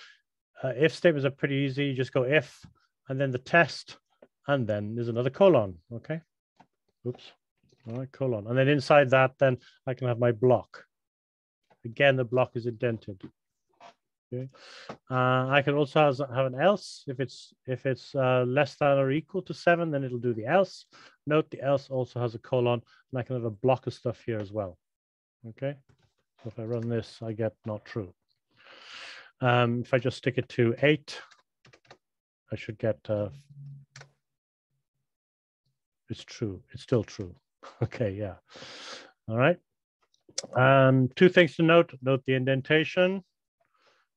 if statements are pretty easy. You just go if, and then the test, and then there's another colon. Okay. Oops. All right, colon. And then inside that, then I can have my block. Again, the block is indented. Okay. I can also have an else. If it's less than or equal to 7, then it'll do the else. Note the else also has a colon, and I can have a block of stuff here as well. Okay. So if I run this, I get not true. If I just stick it to 8, I should get it's true. It's still true. Okay, yeah. All right. 2 things to note. Note the indentation.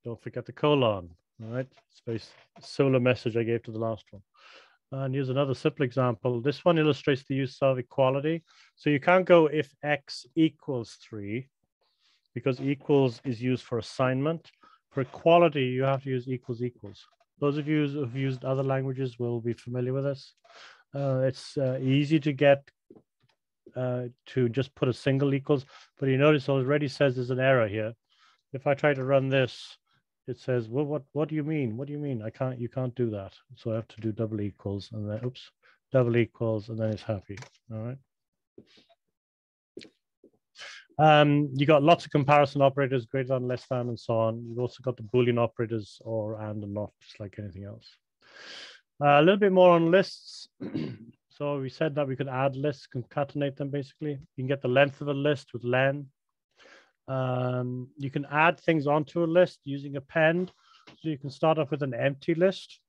Don't forget the colon. All right. It's a very similar message I gave to the last one. And here's another simple example. This one illustrates the use of equality. So you can't go if x equals 3, because equals is used for assignment. For equality, you have to use equals equals. Those of you who've used other languages will be familiar with this. It's easy to get to just put a single equals, but you notice it already says there's an error here. If I try to run this, it says, well, what do you mean? What do you mean? You can't do that. So I have to do double equals, and then oops, double equals, and then it's happy. All right. You got lots of comparison operators, greater than, less than, and so on. You've also got the Boolean operators, or and not, just like anything else. A little bit more on lists. So we said that we could add lists, concatenate them basically. You can get the length of a list with len. You can add things onto a list using append. So you can start off with an empty list,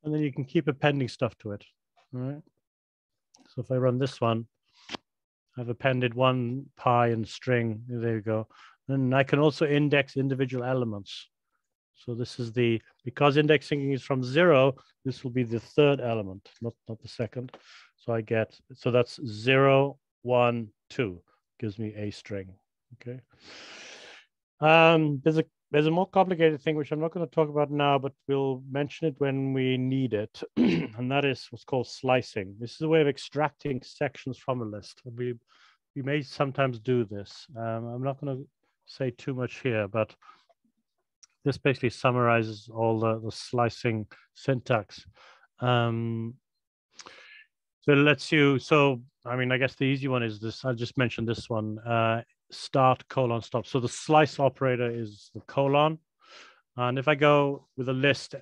and then you can keep appending stuff to it. All right. So if I run this one, I've appended 1 pi and string. There you go. And I can also index individual elements. So this is because indexing is from 0, this will be the 3rd element, not the 2nd. So that's 0, 1, 2, gives me a string. Okay. There's a more complicated thing which I'm not going to talk about now, but we'll mention it when we need it, and that is what's called slicing. This is a way of extracting sections from a list. We may sometimes do this. I'm not going to say too much here, but this basically summarizes all the slicing syntax. So it lets you, I guess the easy one is this. I'll just mention this one, start, colon, stop. So the slice operator is the colon. And if I go with a list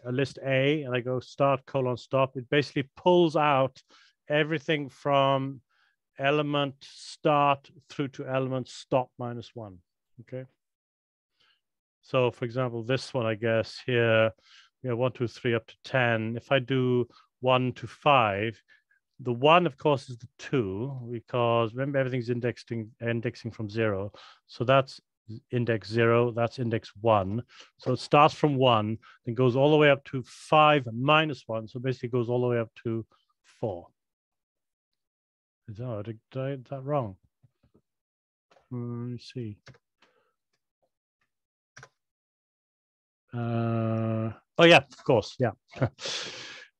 A, and I go start, colon, stop, it basically pulls out everything from element start through to element stop -1, okay? So for example, this one, I guess here, 1, 2, 3 up to 10. If I do 1 to 5, the 1, of course, is the 2, because remember, everything's indexing from 0. So that's index 0, that's index 1. So it starts from 1, then goes all the way up to 5 -1. So basically goes all the way up to 4. Did I get that wrong? Let me see. Oh yeah, of course, yeah.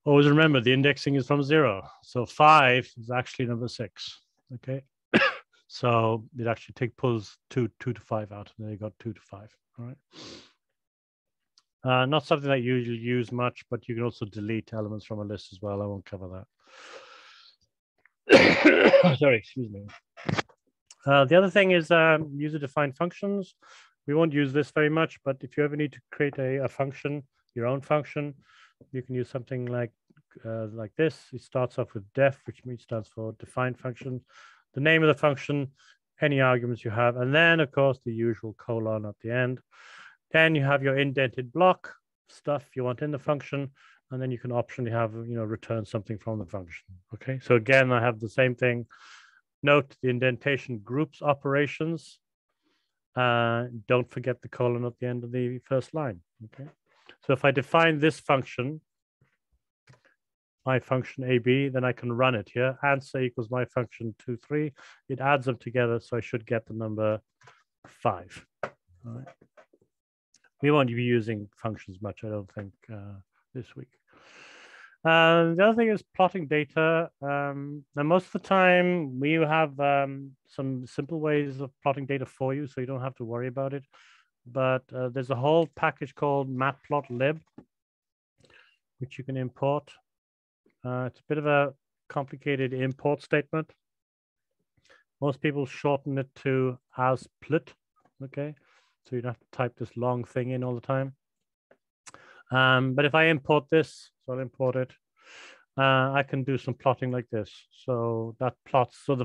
Always remember the indexing is from 0. So 5 is actually number 6. Okay. So it actually pulls 2 to 5 out, and then you got 2 to 5. All right. Not something that you usually use much, but you can also delete elements from a list as well. I won't cover that. Sorry, excuse me. The other thing is user-defined functions. We won't use this very much, but if you ever need to create a function, your own function, you can use something like this. It starts off with def, which stands for defined function, the name of the function, any arguments you have, and then, of course, the usual colon at the end. Then you have your indented block stuff you want in the function, and then you can optionally have, return something from the function. Okay, so again, I have the same thing. Note the indentation groups operations. Don't forget the colon at the end of the first line. Okay, so if I define this function, my function AB, then I can run it here. Answer equals my function 2, 3. It adds them together, so I should get the number 5. All right. We won't be using functions much, I don't think, this week. The other thing is plotting data. Now, most of the time, we have some simple ways of plotting data for you, so you don't have to worry about it. But there's a whole package called Matplotlib, which you can import. It's a bit of a complicated import statement. Most people shorten it to as-plit, okay? So you don't have to type this long thing in all the time. But if I import this, so I'll import it, I can do some plotting like this. So that plots, so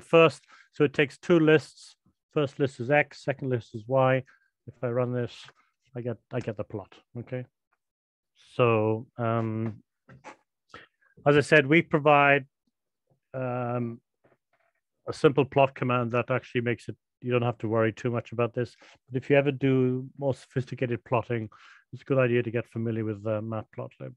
it takes 2 lists. First list is X, second list is Y. If I run this, I get the plot, okay? So as I said, we provide a simple plot command that actually makes it, you don't have to worry too much about this. But if you ever do more sophisticated plotting, it's a good idea to get familiar with Matplotlib.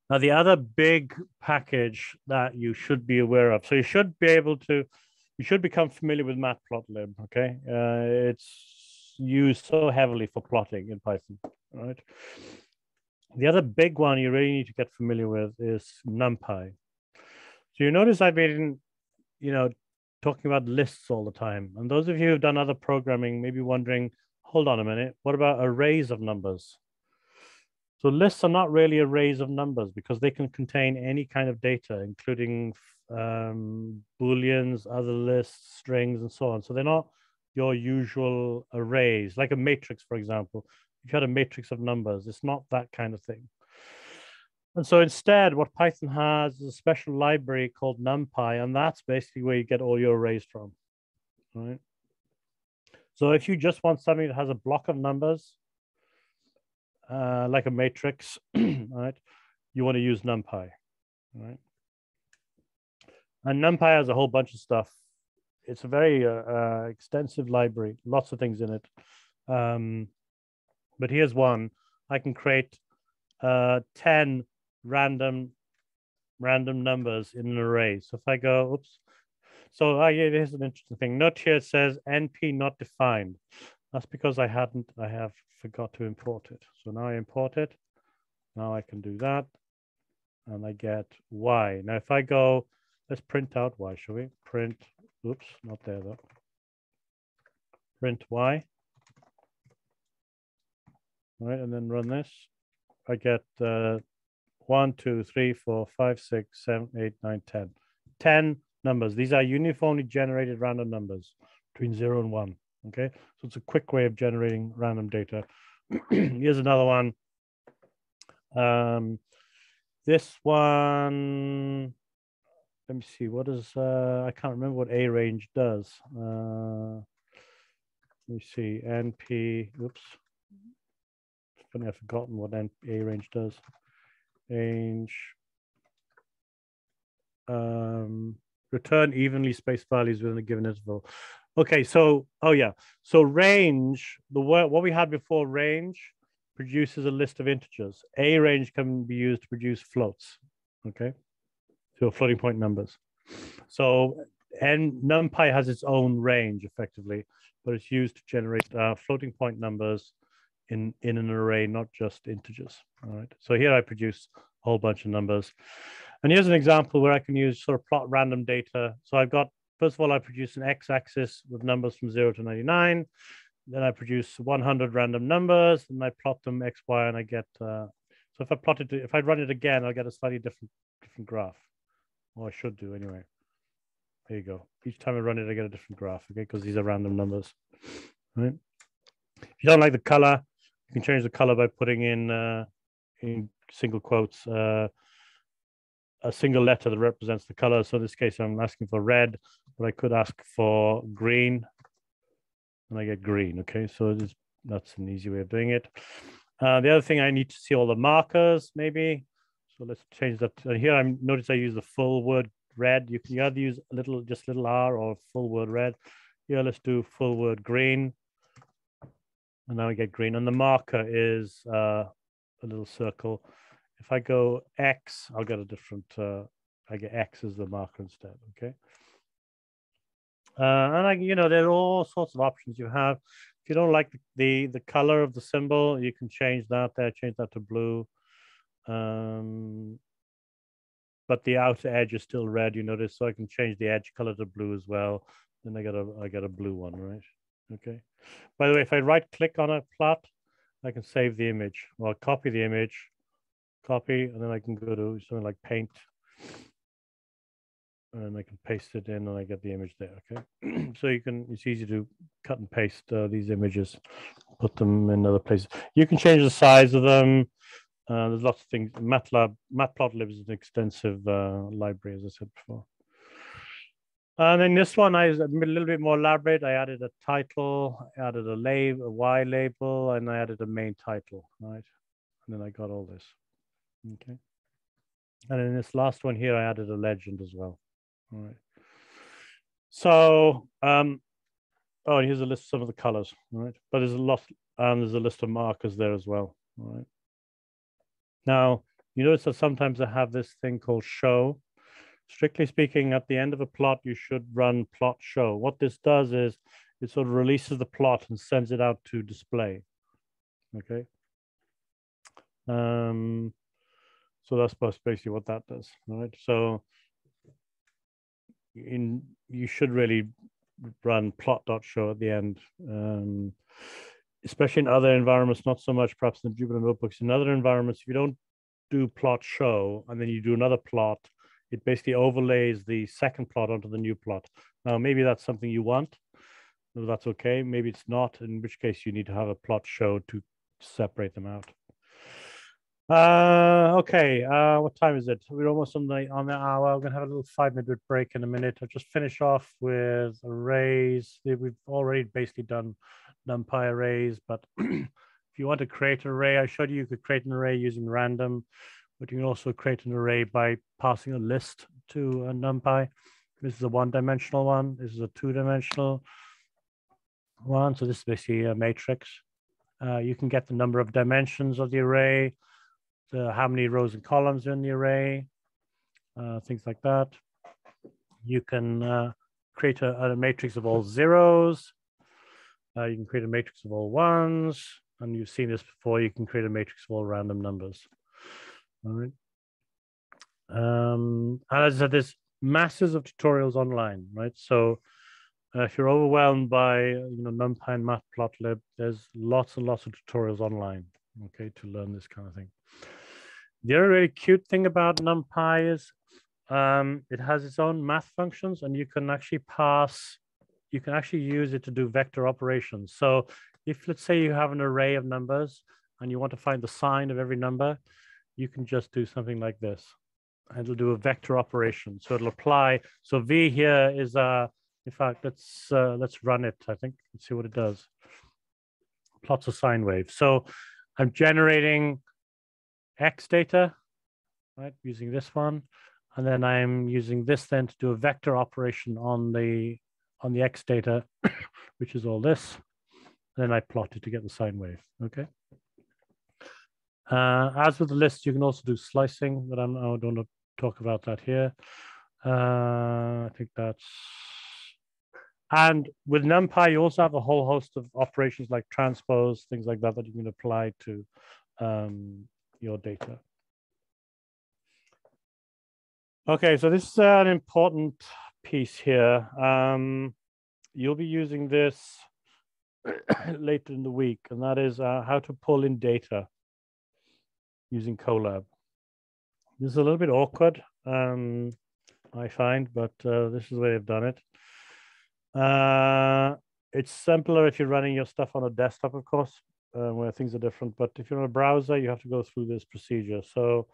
Now, the other big package that you should be aware of, so you should become familiar with Matplotlib, okay? It's used so heavily for plotting in Python, right? The other big one you really need to get familiar with is Numpy. So you notice I've been, talking about lists all the time. And those of you who've done other programming may be wondering, hold on a minute, what about arrays of numbers? So lists are not really arrays of numbers because they can contain any kind of data, including Booleans, other lists, strings, and so on. So they're not your usual arrays, like a matrix, for example. If you had a matrix of numbers, it's not that kind of thing. And so instead, what Python has is a special library called Numpy, and that's basically where you get all your arrays from, right? So if you just want something that has a block of numbers, like a matrix, right, you want to use Numpy, right? And Numpy has a whole bunch of stuff. It's a very extensive library, lots of things in it. But here's one. I can create 10 random numbers in an array. So if I go, oops. So here's an interesting thing. Note here it says NP not defined. That's because I have forgot to import it. So now I import it. Now I can do that. And I get Y. Now if I go, let's print out Y, shall we? Print, oops, not there though. Print Y. All right, and then run this. I get 1, 2, 3, 4, 5, 6, 7, 8, 9, 10. 10 numbers. These are uniformly generated random numbers between 0 and 1. Okay, so it's a quick way of generating random data. Here's another one. This one, let me see, what is, I can't remember what A range does. Let me see, NP, oops. It's funny, I've forgotten what A range does. Range, return evenly spaced values within a given interval. Okay, so, oh yeah. So range, what we had before, range produces a list of integers. A range can be used to produce floats, okay? So floating point numbers. So, and Numpy has its own range effectively, but it's used to generate floating point numbers in an array, not just integers. All right. So here I produce a whole bunch of numbers. And here's an example where I can use sort of plot random data. So I've got, first of all, I produce an x-axis with numbers from 0 to 99. Then I produce 100 random numbers, and I plot them x, y, and I get. So if I plot it, if I run it again, I'll get a slightly different graph. Or I should do anyway. There you go. Each time I run it, I get a different graph. Okay, because these are random numbers. Right. If you don't like the color, you can change the color by putting in single quotes a single letter that represents the color. So in this case, I'm asking for red, but I could ask for green, and I get green. Okay, so that's an easy way of doing it. The other thing, I need to see all the markers, maybe. So let's change that. Here, notice I use the full word red. You can either use just little r or full word red. Here, let's do full word green. And now I get green. And the marker is a little circle. If I go X, I'll get a different, I get X as the marker instead, okay? And there are all sorts of options you have. If you don't like the color of the symbol, you can change that there, change that to blue. But the outer edge is still red, you notice, so I can change the edge color to blue as well. Then I get a blue one, right? Okay. By the way, if I right click on a plot, I can save the image. Well, I'll copy the image, copy, and then I can go to something like paint. And I can paste it in and I get the image there, okay? So it's easy to cut and paste these images, put them in other places. You can change the size of them. There's lots of things. Matplotlib is an extensive library, as I said before. And then this one, I was a little bit more elaborate. I added a title, I added a Y label, and I added a main title, right? And then I got all this, okay? And in this last one here, I added a legend as well, all right? So, here's a list of some of the colors, all right? But there's a list of markers there as well, all right? Now, you notice that sometimes I have this thing called show. Strictly speaking, at the end of a plot, you should run plot show. What this does is it sort of releases the plot and sends it out to display. Okay. So that's basically what that does. All right. So you should really run plot.show at the end. Especially in other environments, not so much perhaps in the Jupyter notebooks. In other environments, if you don't do plot show and then you do another plot, it basically overlays the second plot onto the new plot. Now, maybe that's something you want. So that's okay. Maybe it's not, in which case you need to have a plot show to separate them out. Okay, what time is it? We're almost on the hour. We're gonna have a little 5-minute break in a minute. I'll just finish off with arrays. We've already basically done NumPy arrays, but if you want to create an array, I showed you could create an array using random, but you can also create an array by passing a list to a NumPy. This is a one-dimensional one. This is a two-dimensional one. So this is basically a matrix. You can get the number of dimensions of the array, how many rows and columns are in the array, things like that. You can create a matrix of all zeros. You can create a matrix of all ones. And you've seen this before. You can create a matrix of all random numbers. All right. And as I said, there's masses of tutorials online, right? So if you're overwhelmed by NumPy and Matplotlib, there's lots and lots of tutorials online, okay, to learn this kind of thing. The other really cute thing about NumPy is it has its own math functions, and you can actually use it to do vector operations. So if, let's say, you have an array of numbers and you want to find the sign of every number, you can just do something like this. And it'll do a vector operation. So it'll apply. So V here is, in fact, let's run it, I think. Let's see what it does. Plots a sine wave. So I'm generating X data, right, using this one. And then I'm using this then to do a vector operation on the X data, which is all this. And then I plot it to get the sine wave, okay? As with the list, you can also do slicing, but I don't want to talk about that here. I think that's And with Numpy, you also have a whole host of operations like transpose, things like that, that you can apply to your data. Okay, so this is an important piece here. You'll be using this later in the week, and that is how to pull in data using Colab. This is a little bit awkward, I find, but this is the way they've done it. It's simpler if you're running your stuff on a desktop, of course, where things are different. But if you're on a browser, you have to go through this procedure. So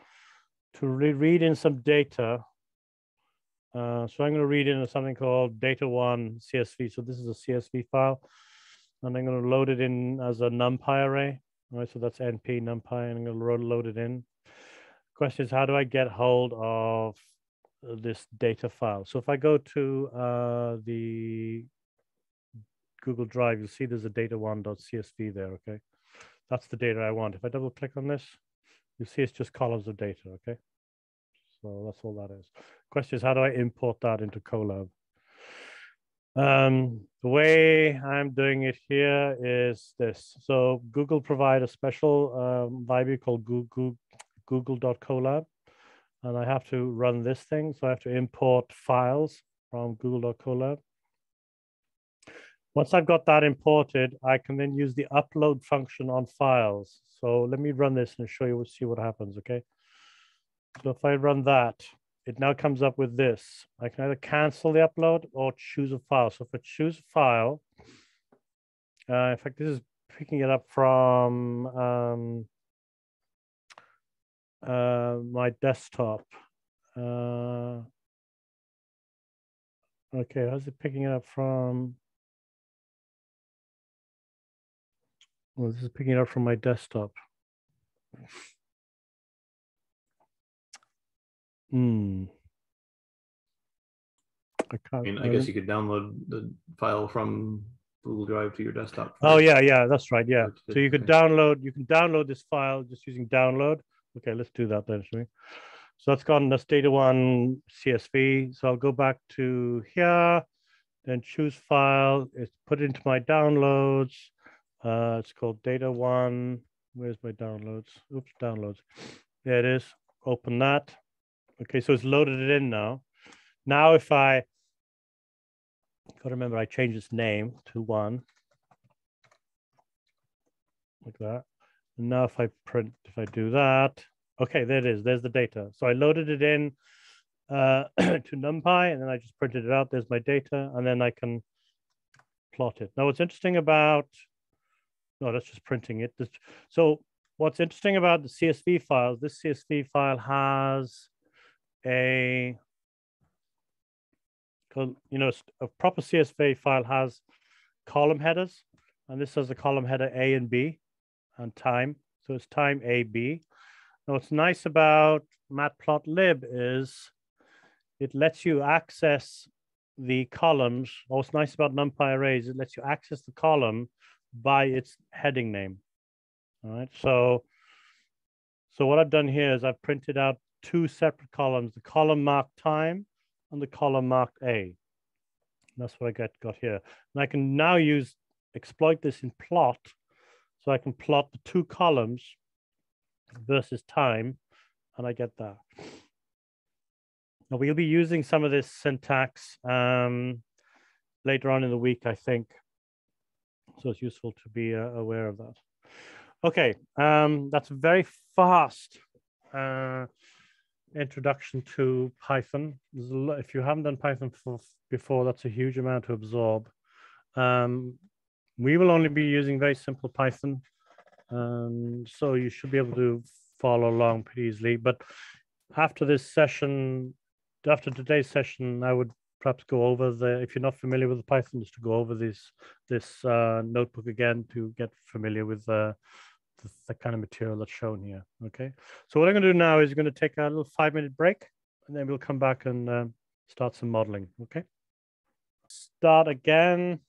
to read in some data, so I'm going to read in something called data1 CSV. So this is a CSV file, and I'm going to load it in as a NumPy array. All right, so that's NP NumPy, and I'm going to load it in. Question is, how do I get hold of this data file? So if I go to the Google Drive, you'll see there's a data1.csv there, okay? That's the data I want. If I double click on this, you see it's just columns of data, okay? So that's all that is. Question is, how do I import that into Colab? The way I'm doing it here is this. So Google provide a special library called google.colab, and I have to run this thing. So I have to import files from google.colab. Once I've got that imported, I can then use the upload function on files. So let me run this and show you, see what happens, okay? So if I run that, it now comes up with this. I can either cancel the upload or choose a file. So if I choose a file, in fact, this is picking it up from my desktop. Okay, how's it picking it up from? Well, this is picking it up from my desktop. I guess you could download the file from Google Drive to your desktop. Oh yeah, that's right. Yeah, so you could download this file just using download. Okay, let's do that then, shall we? So that's gone. That's data1 CSV. So I'll go back to here, then choose file. It's put into my downloads. It's called data1. Where's my downloads? Oops, downloads. There it is. Open that. Okay, so it's loaded it in now. Now if I gotta remember, I changed its name to 1. Like that. And now if I do that, okay, there it is. There's the data. So I loaded it in to NumPy, and then I just printed it out. There's my data, and then I can plot it. Now, what's interesting about, no, that's just printing it. So what's interesting about the CSV files, this CSV file has a proper CSV file has column headers, and this has a column header A and B and time. So it's time A, B. Now what's nice about Matplotlib is it lets you access the columns. What's nice about NumPy arrays, it lets you access the column by its heading name. All right, so what I've done here is I've printed out 2 separate columns, the column marked time and the column marked A. And that's what I got here. And I can now exploit this in plot. So I can plot the 2 columns versus time, and I get that. Now we'll be using some of this syntax later on in the week, I think. So it's useful to be aware of that. Okay, that's a very fast introduction to Python. If you haven't done Python before, that's a huge amount to absorb. We will only be using very simple Python, so you should be able to follow along pretty easily. But after this session, after today's session, I would perhaps go over if you're not familiar with the Python, just to go over this notebook again to get familiar with the kind of material that's shown here. Okay, so what I'm going to do now is going to take a little 5-minute break, and then we'll come back and start some modeling. Okay, start again.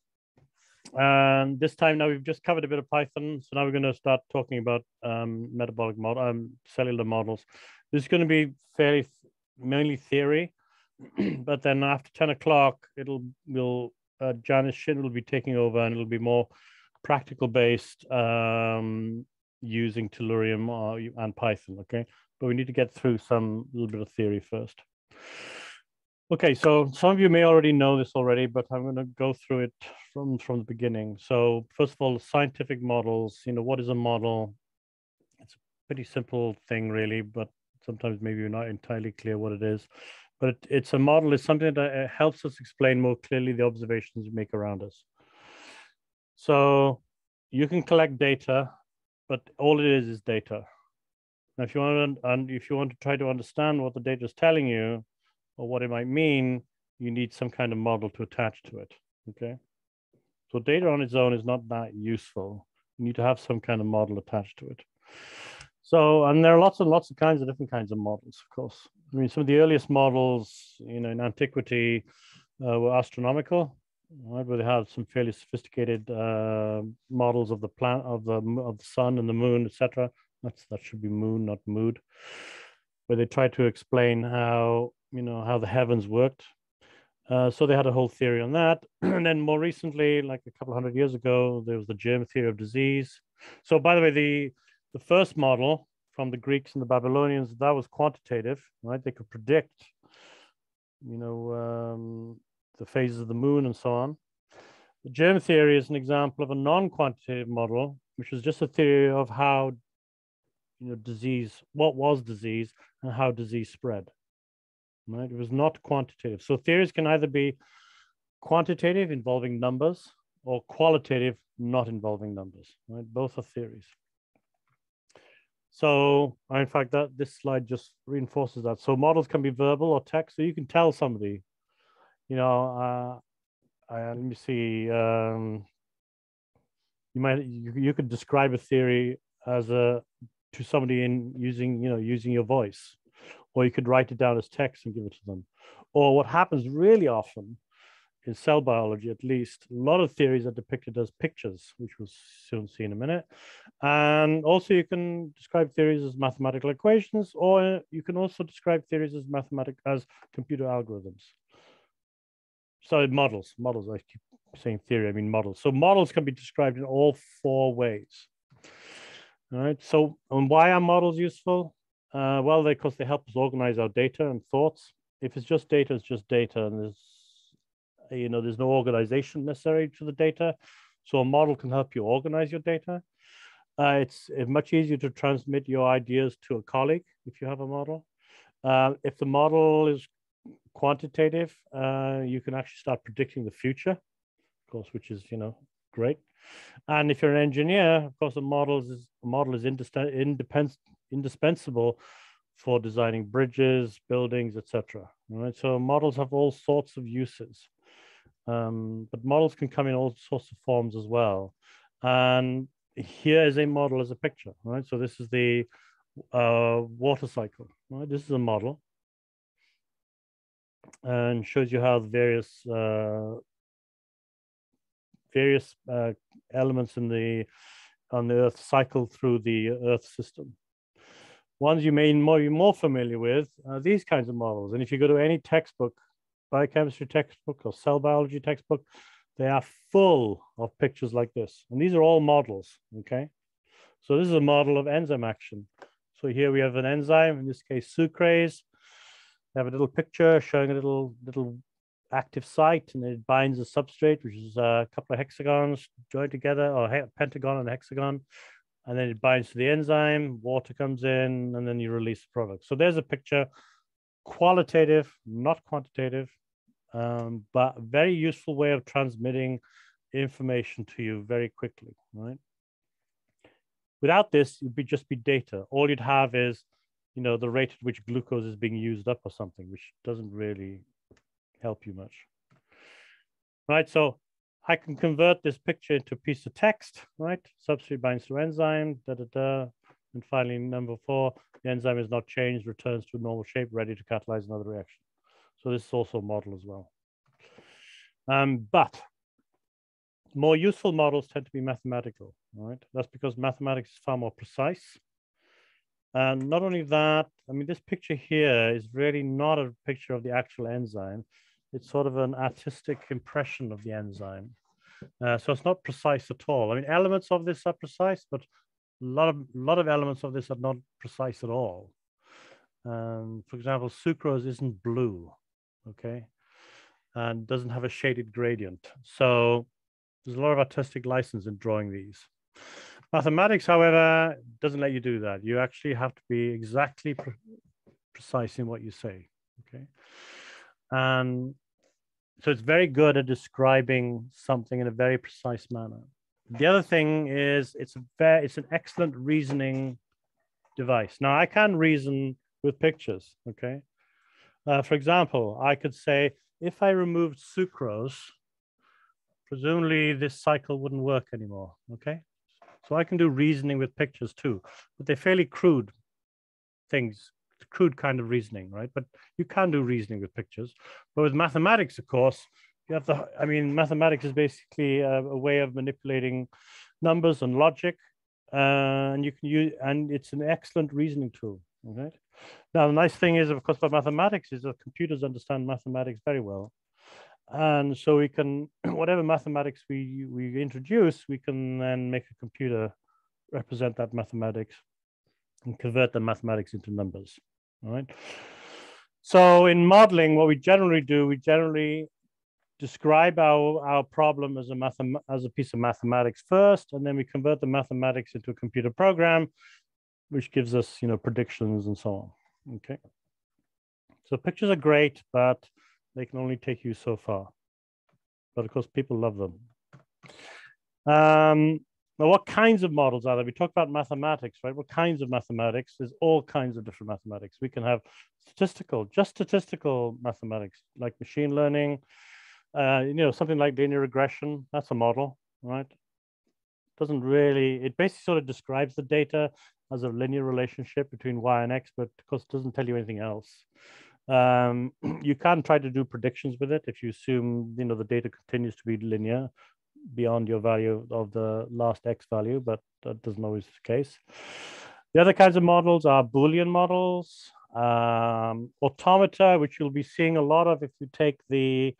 And this time now we've just covered a bit of Python. So now we're going to start talking about metabolic model, cellular models. This is going to be mainly theory, but then after 10 o'clock, we'll Janice Shin will be taking over, and it'll be more practical based, using Tellurium and Python. Okay, but we need to get through some little bit of theory first. Okay, so some of you may already know this already, but I'm going to go through it from the beginning. So first of all, scientific models. What is a model? It's a pretty simple thing, really, but sometimes maybe you're not entirely clear what it is. But it's a model is something that helps us explain more clearly the observations we make around us. So you can collect data, but all it is data. Now, if you want to try to understand what the data is telling you, or what it might mean, you need some kind of model to attach to it. Okay. So data on its own is not that useful. You need to have some kind of model attached to it. So, and there are lots and lots of different kinds of models, of course. I mean, some of the earliest models, in antiquity, were astronomical, right, where they have some fairly sophisticated models of the planet, of the sun and the moon, etc. That should be moon, not mood, where they try to explain how the heavens worked. So they had a whole theory on that. And then more recently, like a couple of 100 years ago, there was the germ theory of disease. So by the way, the first model from the Greeks and the Babylonians, that was quantitative, right? They could predict, the phases of the moon and so on. The germ theory is an example of a non-quantitative model, which is just a theory of how, what was disease and how disease spread. Right? It was not quantitative. So theories can either be quantitative, involving numbers, or qualitative, not involving numbers. Right? Both are theories. So, in fact, this slide just reinforces that. So models can be verbal or text. So you can tell somebody, let me see. You could describe a theory to somebody using your voice. Or you could write it down as text and give it to them. Or what happens really often in cell biology, at least, a lot of theories are depicted as pictures, which we'll soon see in a minute. And also you can describe theories as mathematical equations, or you can also describe theories as computer algorithms. So models, I keep saying theory, I mean models. So models can be described in all four ways. All right, so why are models useful? Well, because they help us organize our data and thoughts. If it's just data, it's just data, and there's no organization necessary to the data. So a model can help you organize your data. It's much easier to transmit your ideas to a colleague if you have a model. If the model is quantitative, you can actually start predicting the future, of course, which is great. And if you're an engineer, of course, a model is indispensable for designing bridges, buildings, etc. Right? So models have all sorts of uses, but models can come in all sorts of forms as well. And here is a model as a picture, right? So this is the water cycle, right? This is a model and shows you how the various elements on the Earth cycle through the Earth system. Ones you may be more familiar with are these kinds of models. And if you go to any textbook, biochemistry textbook or cell biology textbook, they are full of pictures like this. And these are all models, okay? So this is a model of enzyme action. So here we have an enzyme, in this case, sucrase. They have a little picture showing a little active site, and it binds a substrate, which is a couple of hexagons joined together, or a pentagon and a hexagon. And then it binds to the enzyme, water comes in, and then you release the product. So there's a picture, qualitative, not quantitative, but a very useful way of transmitting information to you very quickly, right? Without this, it would just be data. All you'd have is, the rate at which glucose is being used up or something, which doesn't really help you much. Right, so I can convert this picture into a piece of text, right? Substrate binds to enzyme, and finally, number 4, the enzyme is not changed, returns to a normal shape, ready to catalyze another reaction. So this is also a model as well. But more useful models tend to be mathematical, right? That's because mathematics is far more precise. And not only that, I mean, this picture here is really not a picture of the actual enzyme. It's sort of an artistic impression of the enzyme. So it's not precise at all. I mean, elements of this are precise, but a lot of elements of this are not precise at all. For example, sucrose isn't blue, okay, and doesn't have a shaded gradient. So there's a lot of artistic license in drawing these. Mathematics, however, doesn't let you do that. You actually have to be exactly precise in what you say, okay? And so it's very good at describing something in a very precise manner. The other thing is it's an excellent reasoning device. Now, I can reason with pictures, okay? For example, I could say, if I removed sucrose, presumably this cycle wouldn't work anymore, okay? So I can do reasoning with pictures too, but they're fairly crude things, crude kind of reasoning, right? But you can do reasoning with pictures. But with mathematics, of course, you have the, I mean, mathematics is basically a way of manipulating numbers and logic, and you can use, and it's an excellent reasoning tool, right? Now, the nice thing is, of course, about mathematics is that computers understand mathematics very well. And so we can, whatever mathematics we introduce, we can then make a computer represent that mathematics and convert the mathematics into numbers, all right? So in modeling, what we generally do, we generally describe our problem as a piece of mathematics first, and then we convert the mathematics into a computer program, which gives us, predictions and so on, okay? So pictures are great, but they can only take you so far. But of course, people love them. Now, what kinds of models are there? We talked about mathematics, right? What kinds of mathematics? There's all kinds of different mathematics. We can have statistical mathematics, like machine learning, something like linear regression. That's a model, right? It basically sort of describes the data as a linear relationship between Y and X, but of course, it doesn't tell you anything else. You can try to do predictions with it if you assume the data continues to be linear beyond your value of the last X value, but that doesn't always be the case. The other kinds of models are Boolean models, automata, which you'll be seeing a lot of if you take the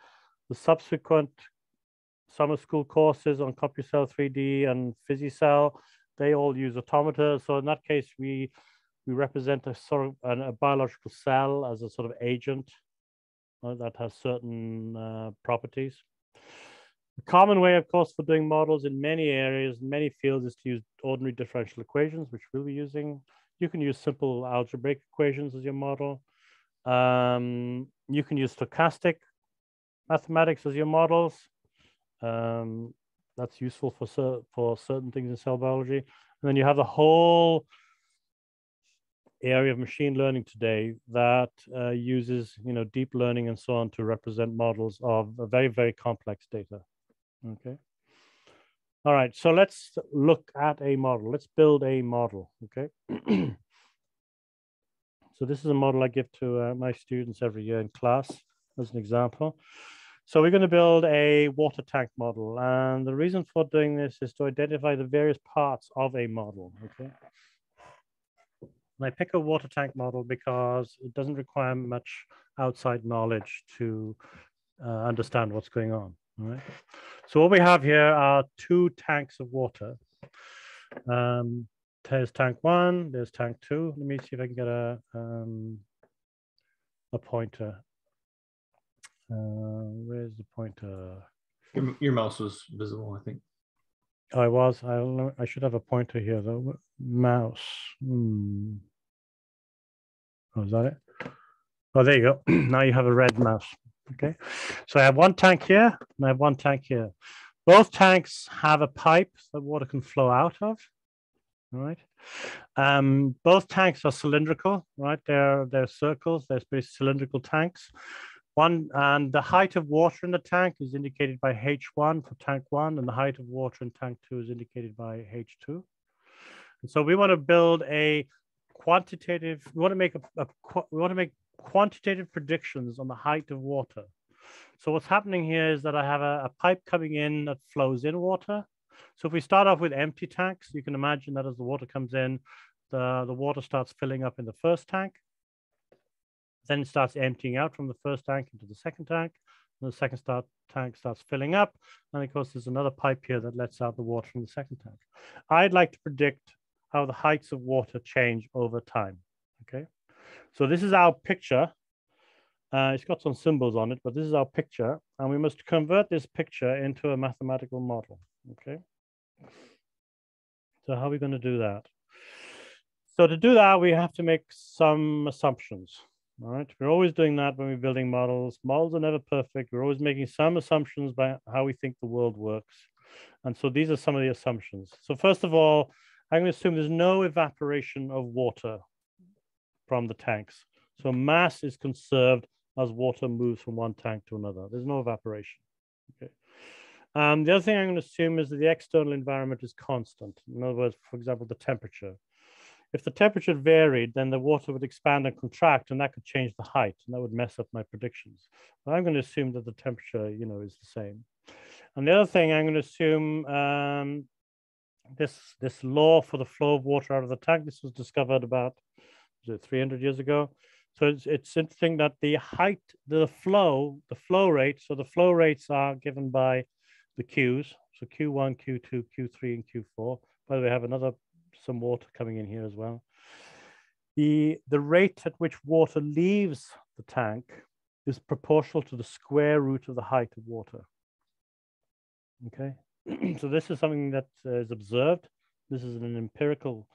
subsequent summer school courses on CompuCell 3D and PhysiCell. They all use automata. So in that case, we represent a sort of a biological cell as a sort of agent that has certain properties. The common way, of course, for doing models in many areas, many fields, is to use ordinary differential equations, which we'll be using. You can use simple algebraic equations as your model. You can use stochastic mathematics as your models. That's useful for certain things in cell biology. And then you have the whole area of machine learning today that uses deep learning and so on to represent models of a very, very complex data. Okay. All right, so let's look at a model. Let's build a model, okay? So this is a model I give to my students every year in class as an example. So we're going to build a water tank model. And the reason for doing this is to identify the various parts of a model, okay? And I pick a water tank model because it doesn't require much outside knowledge to understand what's going on, all right? So what we have here are two tanks of water. There's tank one, there's tank two. Let me see if I can get a pointer. Where's the pointer? Your mouse was visible, I think. Oh, I was. I don't know. I should have a pointer here though. Mouse. Oh, is that it? Oh, there you go. Now you have a red mouse. Okay. So I have one tank here and I have one tank here. Both tanks have a pipe that water can flow out of. All right. Both tanks are cylindrical, right? They're circles. They're basically cylindrical tanks. And the height of water in the tank is indicated by H1 for tank one, and the height of water in tank two is indicated by H2. And so we want to build a quantitative. We want to make quantitative predictions on the height of water. So what's happening here is that I have a pipe coming in that flows in water. So if we start off with empty tanks, you can imagine that as the water comes in, the water starts filling up in the first tank. Then it starts emptying out from the first tank into the second tank, The second tank starts filling up. And of course, there's another pipe here that lets out the water from the second tank. I'd like to predict how the heights of water change over time. Okay, so this is our picture. It's got some symbols on it, but this is our picture. And we must convert this picture into a mathematical model. Okay, so how are we going to do that? So to do that, we have to make some assumptions. All right, we're always doing that when we're building models. Models are never perfect. We're always making some assumptions by how we think the world works. And so these are some of the assumptions. So first of all, I'm going to assume there's no evaporation of water from the tanks. So mass is conserved as water moves from one tank to another. There's no evaporation. Okay. The other thing I'm going to assume is that the external environment is constant. In other words, for example, the temperature. If the temperature varied, then the water would expand and contract, and that could change the height, and that would mess up my predictions. But I'm going to assume that the temperature, is the same. And the other thing I'm going to assume this law for the flow of water out of the tank. This was discovered about 300 years ago. So it's interesting that the height, the flow rate. So the flow rates are given by the Qs. So Q1, Q2, Q3, and Q4. By the way, I have some water coming in here as well. The rate at which water leaves the tank is proportional to the square root of the height of water. Okay, so this is something that is observed. This is an empirical.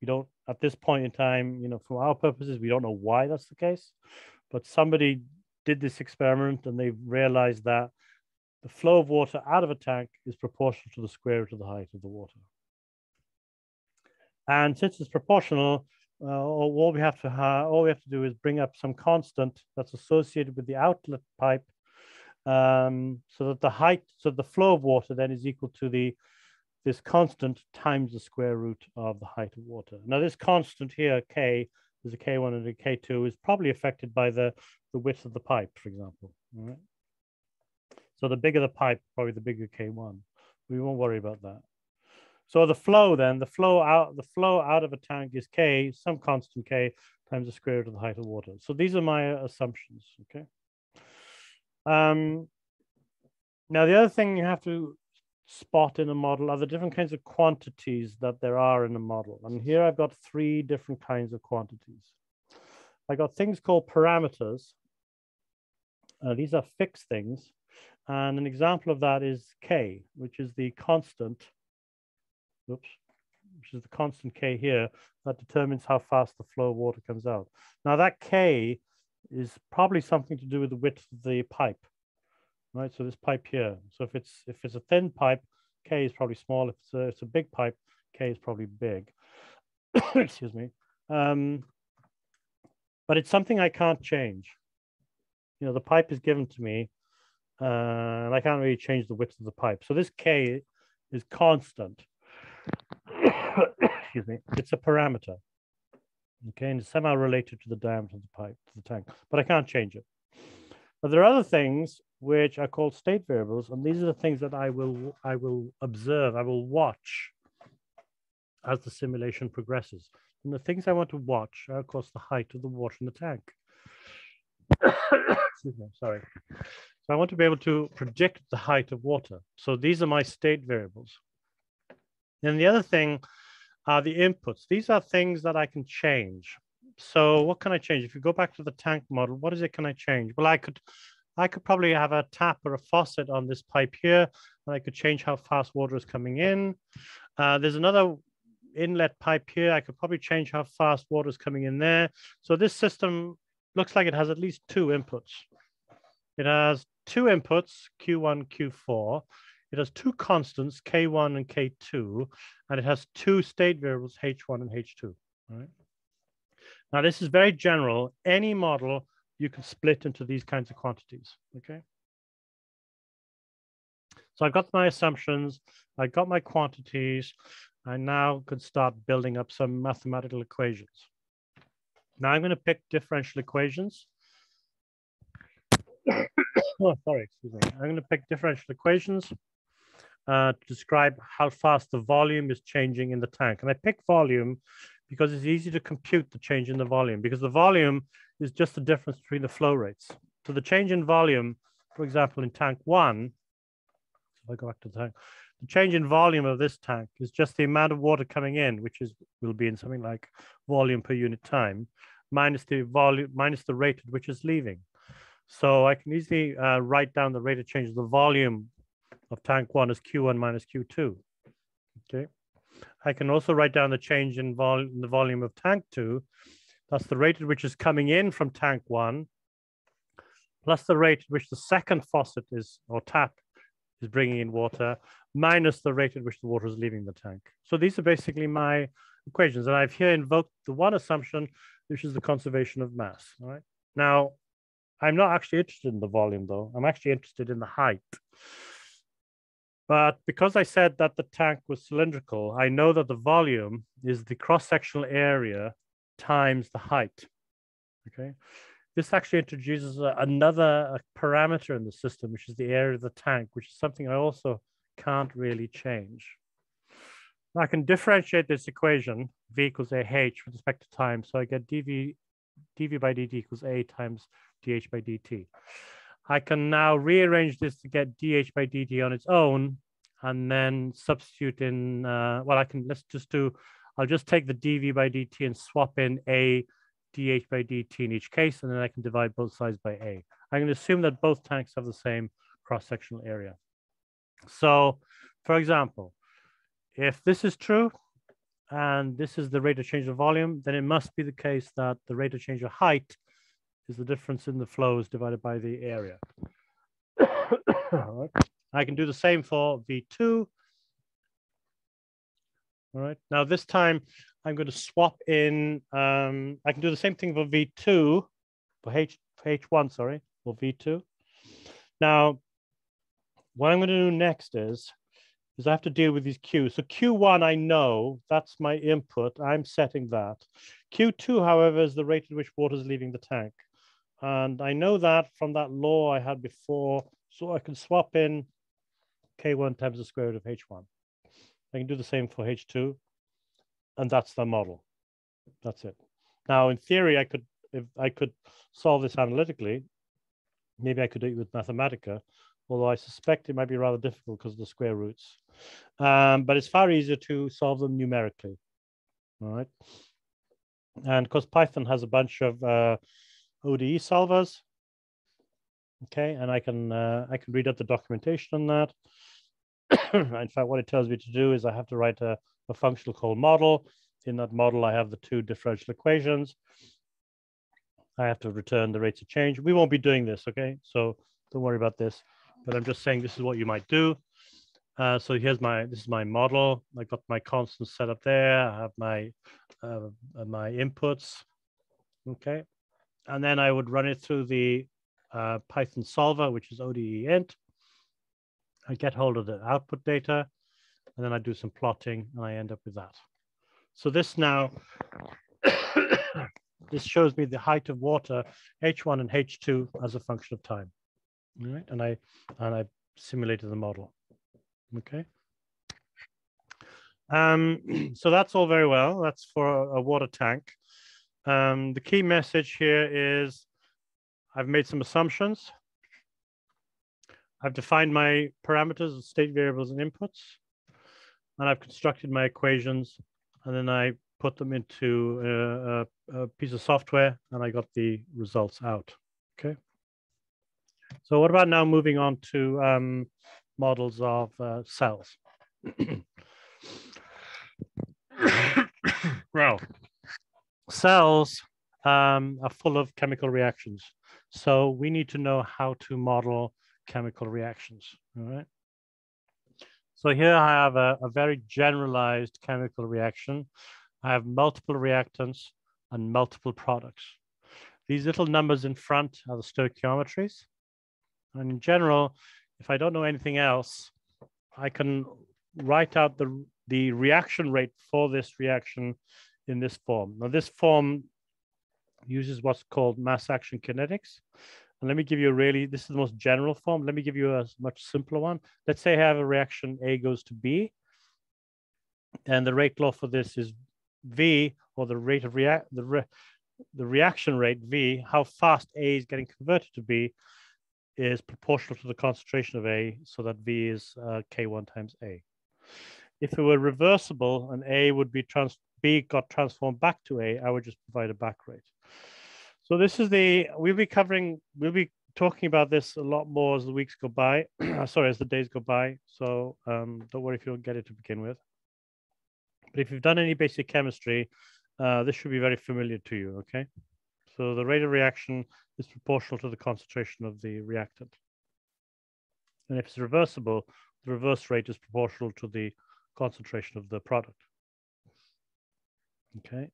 We don't, at this point in time, for our purposes, we don't know why that's the case, but somebody did this experiment and they realized that the flow of water out of a tank is proportional to the square root of the height of the water. And since it's proportional, all we have to do is bring up some constant that's associated with the outlet pipe, so that the flow of water then is equal to this constant times the square root of the height of water. Now, this constant here, K, there's a K1 and a K2, is probably affected by the width of the pipe, for example. All right. So the bigger the pipe, probably the bigger K1. We won't worry about that. So the flow out of a tank is K, some constant K, times the square root of the height of water. So these are my assumptions, okay? Now, the other thing you have to spot in a model are the different kinds of quantities that there are in a model. And here I've got 3 different kinds of quantities. I got things called parameters. These are fixed things. And an example of that is K, which is the constant, which is the constant K here, that determines how fast the flow of water comes out. Now that K is probably something to do with the width of the pipe, right? So this pipe here. So if it's a thin pipe, K is probably small. If it's a big pipe, K is probably big. Excuse me. But it's something I can't change. The pipe is given to me, and I can't really change the width of the pipe. So this K is constant. Excuse me. It's a parameter. Okay, and it's somehow related to the diameter of the pipe, to the tank, but I can't change it. But there are other things which are called state variables, and these are the things that I will observe, I will watch as the simulation progresses. And the things I want to watch are, of course, the height of the water in the tank. Excuse me, sorry. So I want to be able to predict the height of water. So these are my state variables. And the other thing are the inputs. These are things that I can change. So what can I change? If you go back to the tank model, what is it can I change? Well, I could probably have a tap or a faucet on this pipe here, and I could change how fast water is coming in. There's another inlet pipe here. I could probably change how fast water is coming in there. So this system looks like it has at least 2 inputs. It has 2 inputs, Q1, Q4. It has 2 constants, K1 and K2, and it has 2 state variables, H1 and H2. All right. Now, this is very general. Any model you can split into these kinds of quantities, okay? So I've got my assumptions, I've got my quantities. I now could start building up some mathematical equations. Now I'm going to pick differential equations. Oh, sorry, excuse me. I'm going to pick differential equations to describe how fast the volume is changing in the tank. And I pick volume because it's easy to compute the change in the volume, because the volume is just the difference between the flow rates. So the change in volume for example, in tank 1, so if I go back to the tank, the change in volume of this tank is just the amount of water coming in, which will be in something like volume per unit time, minus the volume, minus the rate at which it's leaving. So I can easily write down the rate of change of the volume of tank 1 as Q1 minus Q2. Okay. I can also write down the change in the volume of tank 2. That's the rate at which is coming in from tank 1, plus the rate at which the second faucet is, or tap, is bringing in water, minus the rate at which the water is leaving the tank. So these are basically my equations. And I've here invoked the one assumption, which is the conservation of mass. All right. Now, I'm not actually interested in the volume, though. I'm actually interested in the height. But because I said that the tank was cylindrical, I know that the volume is the cross-sectional area times the height. Okay. This actually introduces another parameter in the system, which is the area of the tank, which is something I also can't really change. I can differentiate this equation, V equals AH with respect to time. So I get dV by dt equals A times dH by dt. I can now rearrange this to get dH by dt on its own, and then substitute in, well, I'll just take the dV by dt and swap in A dH by dt in each case, and then I can divide both sides by A. I can assume that both tanks have the same cross-sectional area. So, for example, if this is true, and this is the rate of change of volume, then it must be the case that the rate of change of height is the difference in the flows divided by the area. I can do the same for V2. All right. Now this time I'm going to swap in. I can do the same thing for V2, for H1, sorry, or V2. Now, what I'm going to do next is I have to deal with these Qs. So Q1, I know that's my input. I'm setting that. Q2, however, is the rate at which water is leaving the tank. And I know that from that law I had before. So I can swap in K1 times the square root of H1. I can do the same for H2. And that's the model. That's it. Now, in theory, if I could solve this analytically, maybe I could do it with Mathematica, although I suspect it might be rather difficult because of the square roots. But it's far easier to solve them numerically. All right. And because Python has a bunch of ODE solvers, okay, and I can read out the documentation on that. In fact, what it tells me to do is I have to write a functional called model. In that model, I have the two differential equations. I have to return the rates of change. We won't be doing this, okay? So don't worry about this. But I'm just saying this is what you might do. So this is my model. I got my constants set up there. I have my inputs, okay? And then I would run it through the Python solver, which is ODE int. I get hold of the output data, and then I do some plotting, and I end up with that. So this now, this shows me the height of water, H1 and H2 as a function of time. All right, and I simulated the model. Okay. So that's all very well. That's for a water tank. The key message here is I've made some assumptions. I've defined my parameters, state variables, and inputs, and I've constructed my equations, and then I put them into a piece of software, and I got the results out. Okay. So what about now moving on to models of cells? Well, cells are full of chemical reactions. So we need to know how to model chemical reactions, all right? So here I have a very generalized chemical reaction. I have multiple reactants and multiple products. These little numbers in front are the stoichiometries. And in general, if I don't know anything else, I can write out the reaction rate for this reaction in this form. Now, this form uses what's called mass action kinetics. And let me give you this is the most general form. Let me give you a much simpler one. Let's say I have a reaction A goes to B. And the rate law for this is V, or the rate of the reaction rate V, how fast A is getting converted to B, is proportional to the concentration of A, so that V is K1 times A. If it were reversible and A would be B got transformed back to A, I would just provide a back rate. So this is we'll be talking about this a lot more as the weeks go by. Sorry, as the days go by. So don't worry if you don't get it to begin with. But if you've done any basic chemistry, this should be very familiar to you, okay? So the rate of reaction is proportional to the concentration of the reactant. And if it's reversible, the reverse rate is proportional to the concentration of the product. Okay.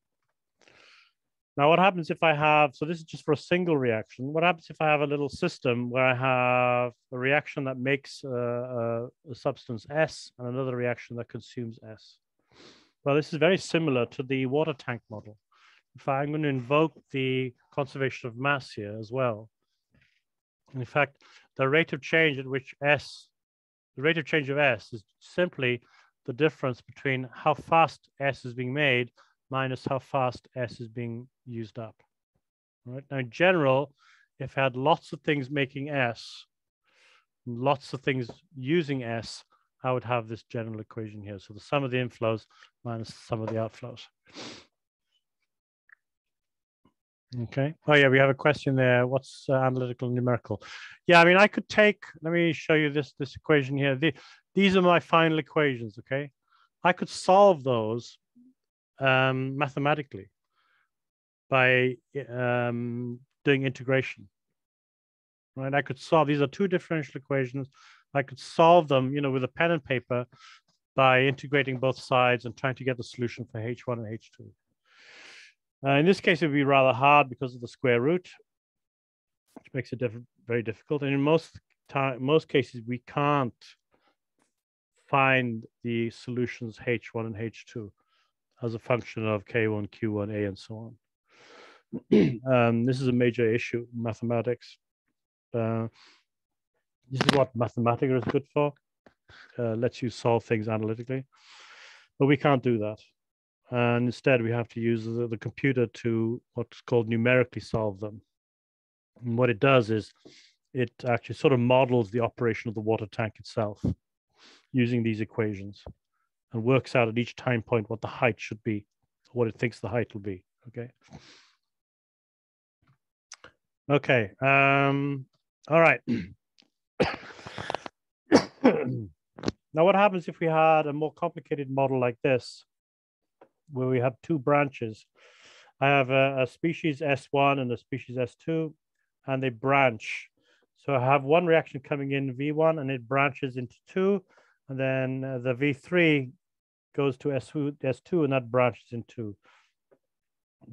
Now, what happens if I have, so this is just for a single reaction. What happens if I have a little system where I have a reaction that makes a substance S and another reaction that consumes S? Well, this is very similar to the water tank model. In fact, I'm going to invoke the conservation of mass here as well. In fact, the rate of change at which the rate of change of S is simply the difference between how fast S is being made minus how fast S is being used up. All right. Now, in general, if I had lots of things making S, lots of things using S, I would have this general equation here. So the sum of the inflows minus the sum of the outflows. Okay. Oh, yeah, we have a question there. What's analytical numerical? Yeah, I mean, I could take, let me show you this equation here. These are my final equations, okay? I could solve those mathematically by doing integration, right? I could solve, these are two differential equations. I could solve them, with a pen and paper by integrating both sides and trying to get the solution for H1 and H2. In this case, it would be rather hard because of the square root, which makes it very difficult. And in most cases, we can't find the solutions H1 and H2 as a function of K1, Q1, A, and so on. This is a major issue in mathematics. This is what Mathematica is good for. Lets you solve things analytically. But we can't do that. And instead, we have to use the computer to what's called numerically solve them. And what it does is it actually sort of models the operation of the water tank itself using these equations and works out at each time point what the height should be, what it thinks the height will be, okay? Okay, all right. Now, what happens if we had a more complicated model like this, where we have two branches? I have a species S1 and a species S2, and they branch. So I have one reaction coming in V1, and it branches into 2, and then the V3 goes to S2, and that branches in 2.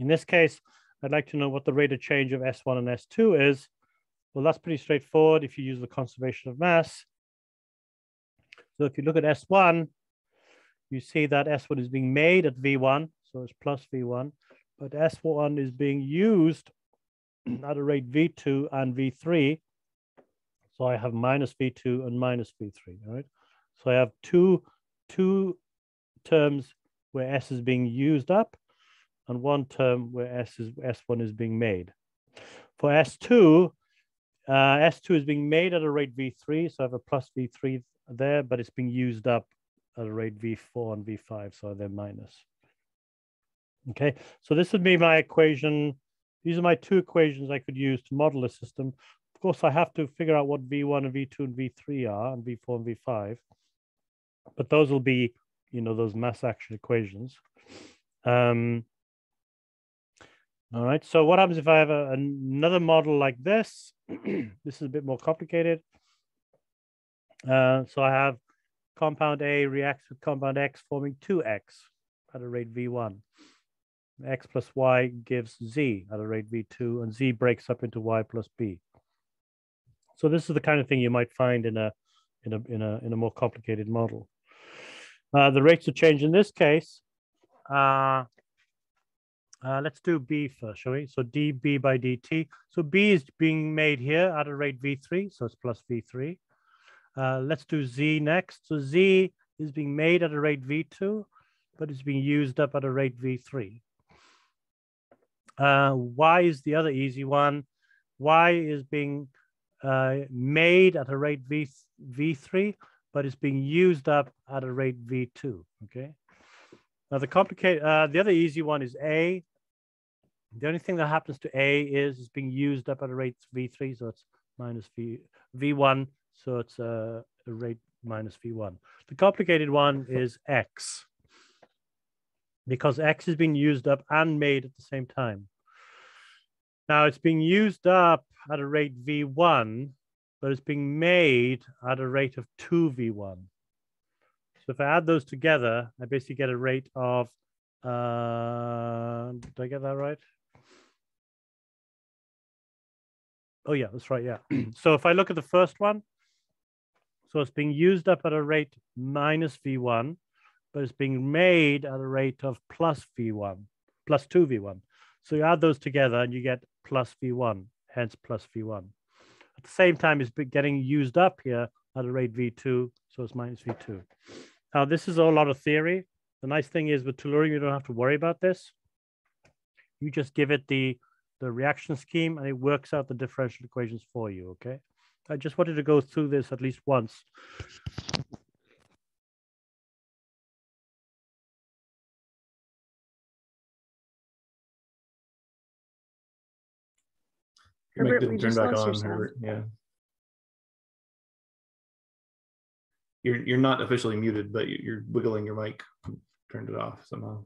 In this case, I'd like to know what the rate of change of S1 and S2 is. Well, that's pretty straightforward if you use the conservation of mass. So if you look at S1, you see that S1 is being made at V1, so it's plus V1, but S1 is being used at a rate V2 and V3. So I have minus V2 and minus V3, all right? So I have two terms where S is being used up and one term where S1 is being made. For S2, S2 is being made at a rate V3, so I have a plus V3 there, but it's being used up at a rate V4 and V5, so they're minus. Okay, so this would be my equation. These are my two equations I could use to model a system. Of course, I have to figure out what V1 and V2 and V3 are, and V4 and V5. But those will be, those mass action equations. All right, so what happens if I have another model like this? This is a bit more complicated. So I have compound A reacts with compound X, forming 2X at a rate V1. X plus Y gives Z at a rate V2, and Z breaks up into Y plus B. So this is the kind of thing you might find in a more complicated model. The rates of change in this case, let's do B first, shall we? So dB by dt. So B is being made here at a rate V3, so it's plus V3. Let's do Z next. So Z is being made at a rate V2, but it's being used up at a rate V3. Y is the other easy one. Y is being made at a rate V3, but it's being used up at a rate V2, okay? Now the other easy one is A. The only thing that happens to A is it's being used up at a rate V3, so it's minus V1, so it's a rate minus V1. The complicated one is X, because X is being used up and made at the same time. Now it's being used up at a rate V1, but it's being made at a rate of 2V1. So if I add those together, I basically get a rate of, did I get that right? Oh yeah, that's right, yeah. So if I look at the first one, so it's being used up at a rate minus V1, but it's being made at a rate of plus V1, plus 2V1. So you add those together and you get plus V1, hence plus V1. At the same time, it's getting used up here at a rate V2, so it's minus V2. Now, this is a lot of theory. The nice thing is with Tellurium, you don't have to worry about this. You just give it the reaction scheme and it works out the differential equations for you, okay? I just wanted to go through this at least once. Herbert, didn't turn back on, Herbert. Yeah. You're not officially muted, but you're wiggling your mic. Turned it off somehow.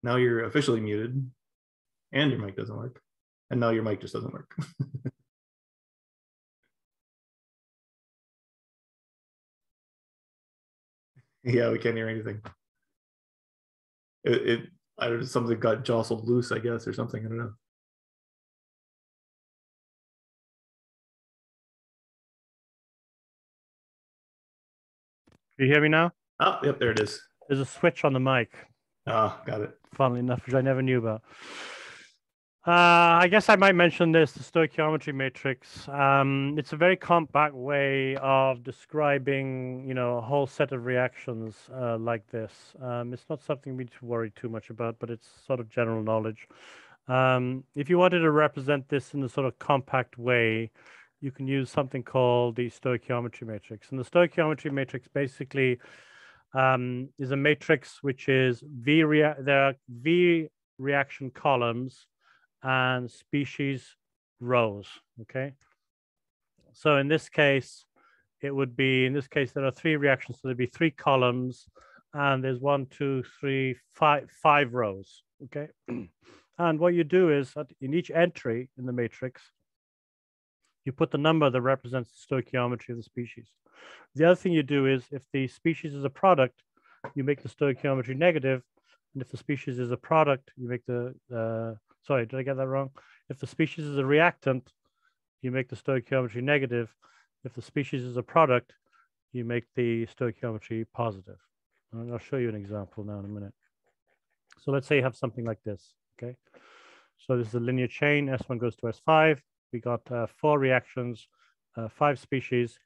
Now you're officially muted and your mic doesn't work. And now your mic just doesn't work. Yeah, we can't hear anything. I don't know, something got jostled loose, I guess, or something. I don't know. Can you hear me now? Oh, yep, there it is. There's a switch on the mic. Ah, got it. Funnily enough, which I never knew about. I guess I might mention this, the stoichiometry matrix. It's a very compact way of describing, a whole set of reactions like this. It's not something we need to worry too much about, but it's sort of general knowledge. If you wanted to represent this in a sort of compact way, you can use something called the stoichiometry matrix. And the stoichiometry matrix basically is a matrix which is there are V reaction columns and species rows, okay? So in this case, there are 3 reactions, so there'd be 3 columns, and there's 1, 2, 3, 5 rows, okay? And what you do is, in each entry in the matrix, you put the number that represents the stoichiometry of the species. The other thing you do is, if the species is a product, you make the stoichiometry negative, and if the species is a product, you make the, sorry, did I get that wrong? If the species is a reactant, you make the stoichiometry negative. If the species is a product, you make the stoichiometry positive. And I'll show you an example now in a minute. So let's say you have something like this, okay? So this is a linear chain, S1 goes to S5. We got 4 reactions, 5 species.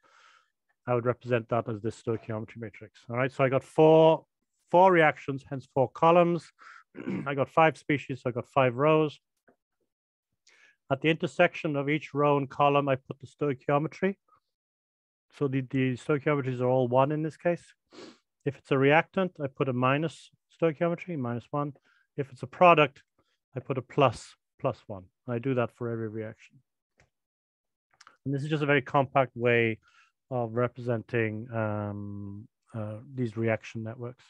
I would represent that as this stoichiometry matrix. All right, so I got four reactions, hence 4 columns. I got 5 species, so I got 5 rows. At the intersection of each row and column, I put the stoichiometry. So the stoichiometries are all 1 in this case. If it's a reactant, I put a minus stoichiometry, -1. If it's a product, I put a plus +1. I do that for every reaction. And this is just a very compact way of representing these reaction networks.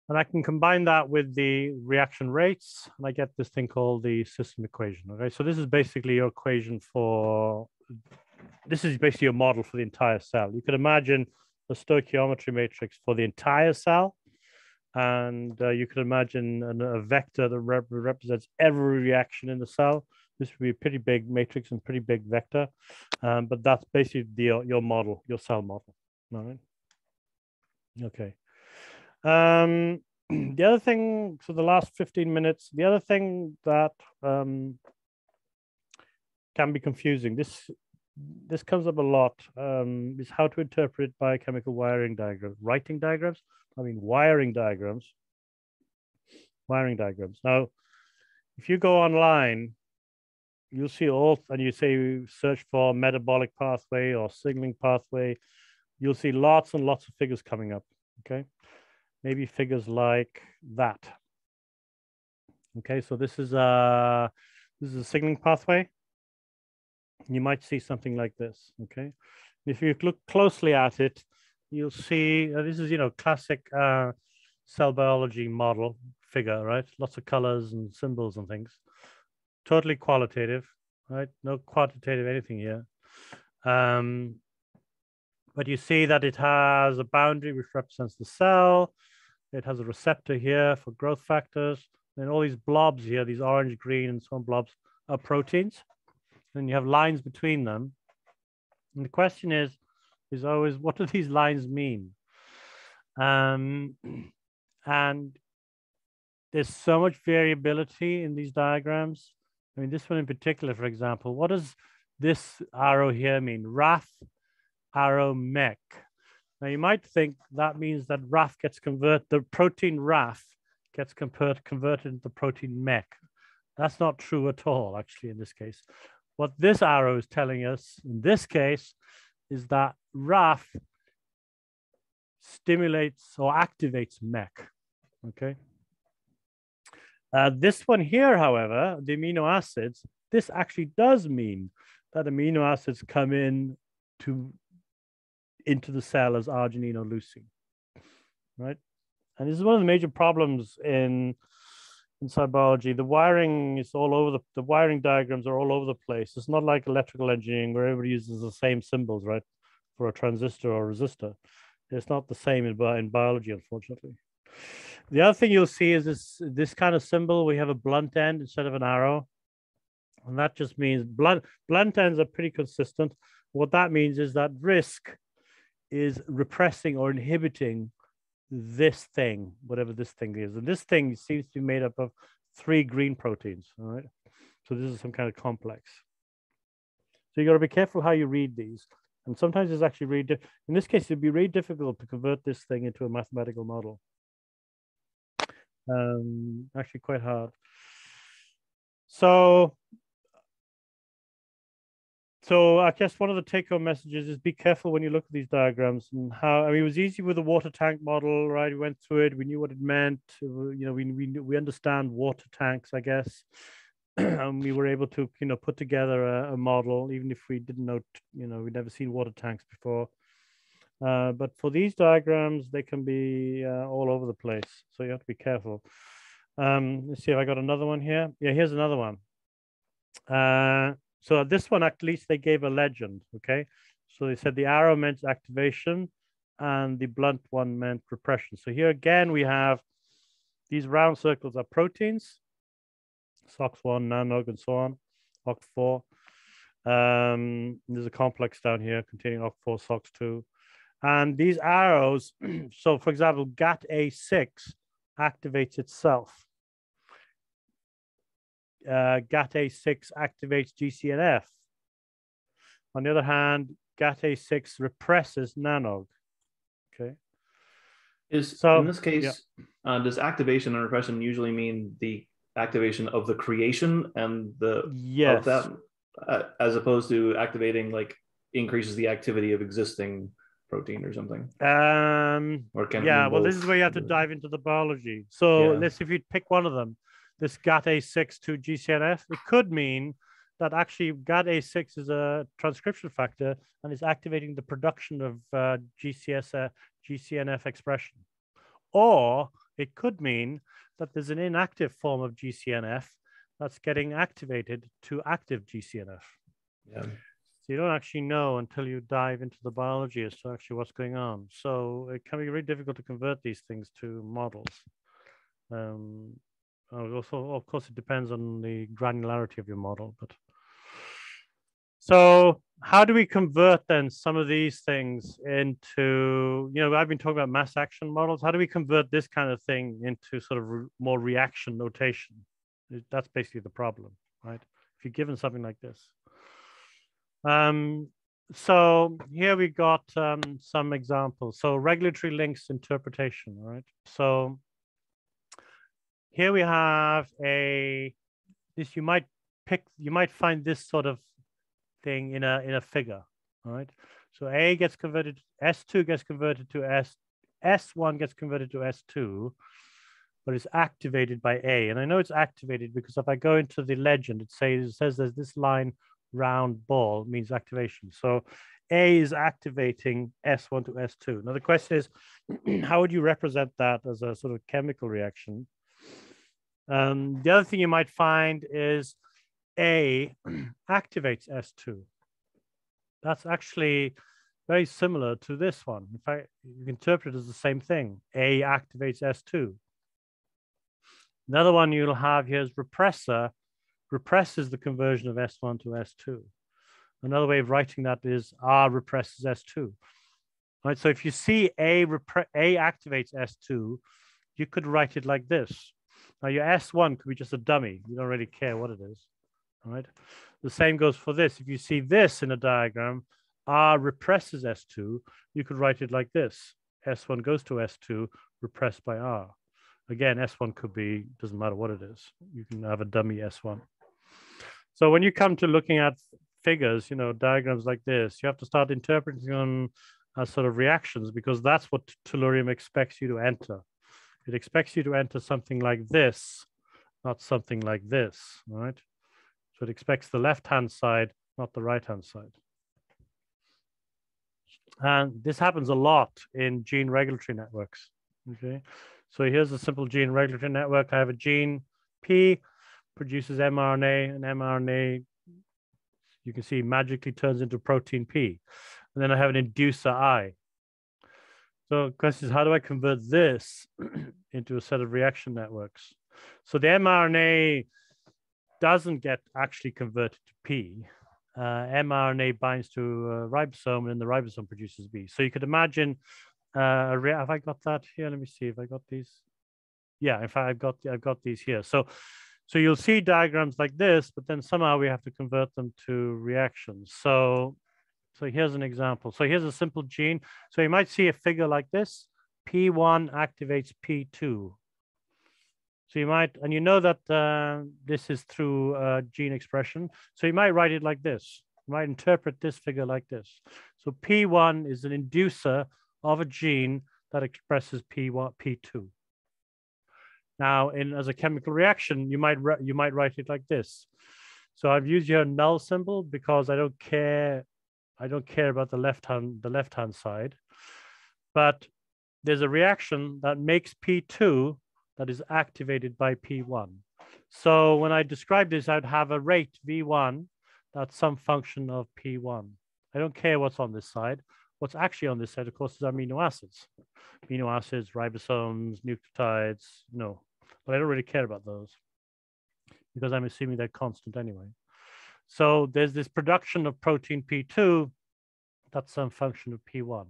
And I can combine that with the reaction rates, and I get this thing called the system equation. Okay, so this is basically your equation this is basically your model for the entire cell. You could imagine a stoichiometry matrix for the entire cell, and you could imagine a vector that represents every reaction in the cell. This would be a pretty big matrix and pretty big vector, but that's basically your model, your cell model. All right. Okay. The other thing, so the last 15 minutes, the other thing that can be confusing, this comes up a lot, is how to interpret biochemical wiring diagrams. Wiring diagrams. Now, if you go online you'll see all, and you say search for metabolic pathway or signaling pathway, you'll see lots and lots of figures coming up, okay? Maybe figures like that. Okay, so this is a signaling pathway. You might see something like this, okay? If you look closely at it, you'll see, this is, classic cell biology model figure, right? Lots of colors and symbols and things. Totally qualitative, right? No quantitative anything here. But you see that it has a boundary which represents the cell. It has a receptor here for growth factors. And all these blobs here, these orange, green, and so on blobs are proteins. And you have lines between them. And the question is always, what do these lines mean? And there's so much variability in these diagrams. I mean, this one in particular, for example, what does this arrow here mean? RAF, arrow, MEC. Now, you might think that means that RAF gets converted, the protein RAF gets converted into protein MEC. That's not true at all, actually, in this case. What this arrow is telling us, in this case, is that RAF stimulates or activates MEC, okay? This one here, however, the amino acids, this actually does mean that amino acids come into the cell as arginine or leucine, right? And this is one of the major problems in cell biology. The wiring is all over the wiring diagrams are all over the place. It's not like electrical engineering where everybody uses the same symbols, right? For a transistor or resistor. It's not the same in biology, unfortunately. The other thing you'll see is this kind of symbol. We have a blunt end instead of an arrow. And that just means blunt ends are pretty consistent. What that means is that RISC is repressing or inhibiting this thing, whatever this thing is. And this thing seems to be made up of 3 green proteins, all right? So this is some kind of complex. So you got to be careful how you read these. And sometimes it's actually really, in this case, it'd be really difficult to convert this thing into a mathematical model. Actually quite hard. So I guess one of the take-home messages is be careful when you look at these diagrams and how, I mean, it was easy with the water tank model, right? We went through it, we knew what it meant. We understand water tanks, I guess. And we were able to, put together a model, even if we didn't know, we'd never seen water tanks before. But for these diagrams, they can be all over the place. So you have to be careful. Let's see if I got another one here. Yeah, here's another one. So this one, at least they gave a legend, okay? So they said the arrow meant activation and the blunt one meant repression. So here again, we have these round circles are proteins, SOX1, nanog, and so on, OCT4. There's a complex down here containing OCT4, SOX2. And these arrows, so for example, GAT-A6 activates itself. GAT-A6 activates GCNF. On the other hand, GAT-A6 represses nanog. Okay. In this case, yeah. Does activation and repression usually mean the activation of the creation and the yes. of that, as opposed to activating like increases the activity of existing protein or something? Or can well, this is where you have to dive into the biology. So let's see if you pick one of them. This GAT-A6 to GCNF, it could mean that actually GAT-A6 is a transcription factor and is activating the production of GCNF expression. Or it could mean that there's an inactive form of GCNF that's getting activated to active GCNF. Yeah. So you don't actually know until you dive into the biology as to actually what's going on. So it can be very difficult to convert these things to models. Also, of course, it depends on the granularity of your model. But so how do we convert then some of these things into, I've been talking about mass action models. How do we convert this kind of thing into sort of more reaction notation? That's basically the problem, right? If you're given something like this. So here we got some examples. So regulatory links interpretation, right? So here we have this, you might you might find this sort of thing in a figure, all right? So A gets converted, S2 gets converted to S1 gets converted to S2, but it's activated by A. And I know it's activated because if I go into the legend, it says there's this line round ball means activation. So A is activating S1 to S2. Now the question is, how would you represent that as a sort of chemical reaction? The other thing you might find is A activates S2. That's actually very similar to this one. In fact, you can interpret it as the same thing. A activates S2. Another one you'll have here is repressor, represses the conversion of S1 to S2. Another way of writing that is R represses S2. All right, so if you see A activates S2, you could write it like this. Now your S1 could be just a dummy. You don't really care what it is. All right. The same goes for this. If you see this in a diagram, R represses S2, you could write it like this. S1 goes to S2, repressed by R. Again, S1 could be, doesn't matter what it is. You can have a dummy S1. So when you come to looking at figures, diagrams like this, you have to start interpreting them as sort of reactions, because that's what Tellurium expects you to enter. It expects you to enter something like this, not something like this, all right? So it expects the left-hand side, not the right-hand side. And this happens a lot in gene regulatory networks, okay? So here's a simple gene regulatory network. I have a gene P, produces mRNA, and mRNA, you can see, magically turns into protein P. And then I have an inducer I. So the question is, how do I convert this into a set of reaction networks? So the mRNA doesn't get actually converted to P. mRNA binds to a ribosome, and the ribosome produces B. So you could imagine, have I got that here? Let me see if I got these. Yeah, in fact, I've got these here. So you'll see diagrams like this, but then somehow we have to convert them to reactions. So here's an example. So here's a simple gene. So you might see a figure like this. P1 activates P2. So you might, and you know that this is through gene expression. So you might write it like this. You might interpret this figure like this. So P1 is an inducer of a gene that expresses P2. Now, as a chemical reaction, you might write it like this. So I've used here a null symbol because I don't care about the left-hand side. But there's a reaction that makes P2 that is activated by P1. So when I describe this, I'd have a rate V1 that's some function of P1. I don't care what's on this side. What's actually on this side, of course, is amino acids. Amino acids, ribosomes, nucleotides, but I don't really care about those because I'm assuming they're constant anyway. So there's this production of protein P2 that's some function of P1.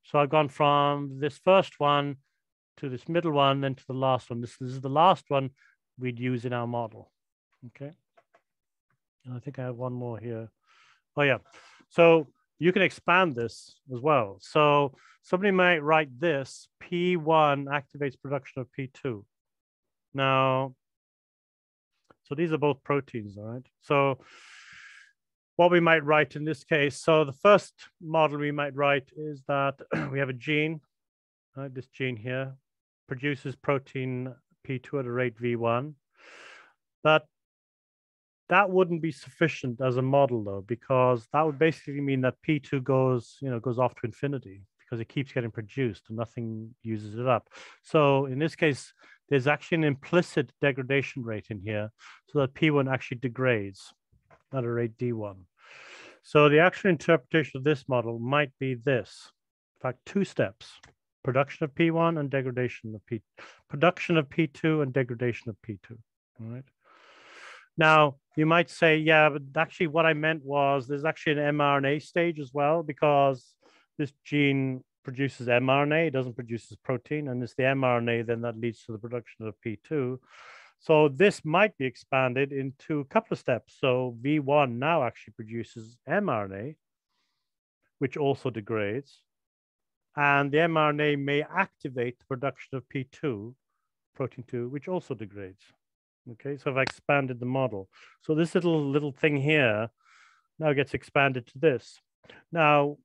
So I've gone from this first one to this middle one, then to the last one. This is the last one we'd use in our model, okay? And I think I have one more here. Oh yeah, so you can expand this as well. So somebody might write this, P1 activates production of P2. Now, so these are both proteins, all right? So what we might write in this case, so the first model we might write is that we have a gene, right? This gene here produces protein P2 at a rate V1. But that wouldn't be sufficient as a model though, because that would basically mean that P2 goes off to infinity because it keeps getting produced and nothing uses it up. So in this case, there's actually an implicit degradation rate in here so that P1 actually degrades at a rate D1. So the actual interpretation of this model might be this. In fact, two steps: production of P1 and degradation of P2. Production of P2 and degradation of P2. All right. Now, you might say, yeah, but actually what I meant was there's actually an mRNA stage as well, because this gene produces mRNA, it doesn't produce protein, and it's the mRNA then that leads to the production of P2. So this might be expanded into a couple of steps. So V1 now actually produces mRNA, which also degrades. And the mRNA may activate the production of P2, protein 2, which also degrades. Okay, so I've expanded the model. So this little thing here now gets expanded to this. Now,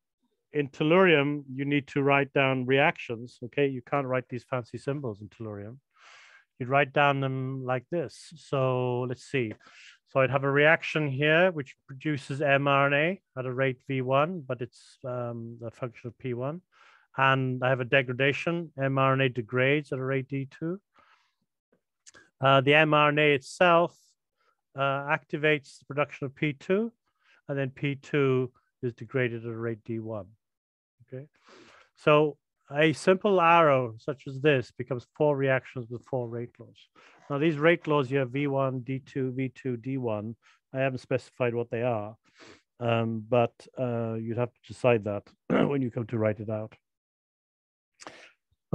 in Tellurium, you need to write down reactions. Okay, you can't write these fancy symbols in Tellurium. You'd write down them like this. So let's see. So I'd have a reaction here, which produces mRNA at a rate V1, but it's a function of P1. And I have a degradation. mRNA degrades at a rate D2. The mRNA itself activates the production of P2, and then P2 is degraded at a rate D1. Okay, so a simple arrow such as this becomes 4 reactions with 4 rate laws. Now these rate laws, you have V1, D2, V2, D1. I haven't specified what they are, but you'd have to decide that when you come to write it out.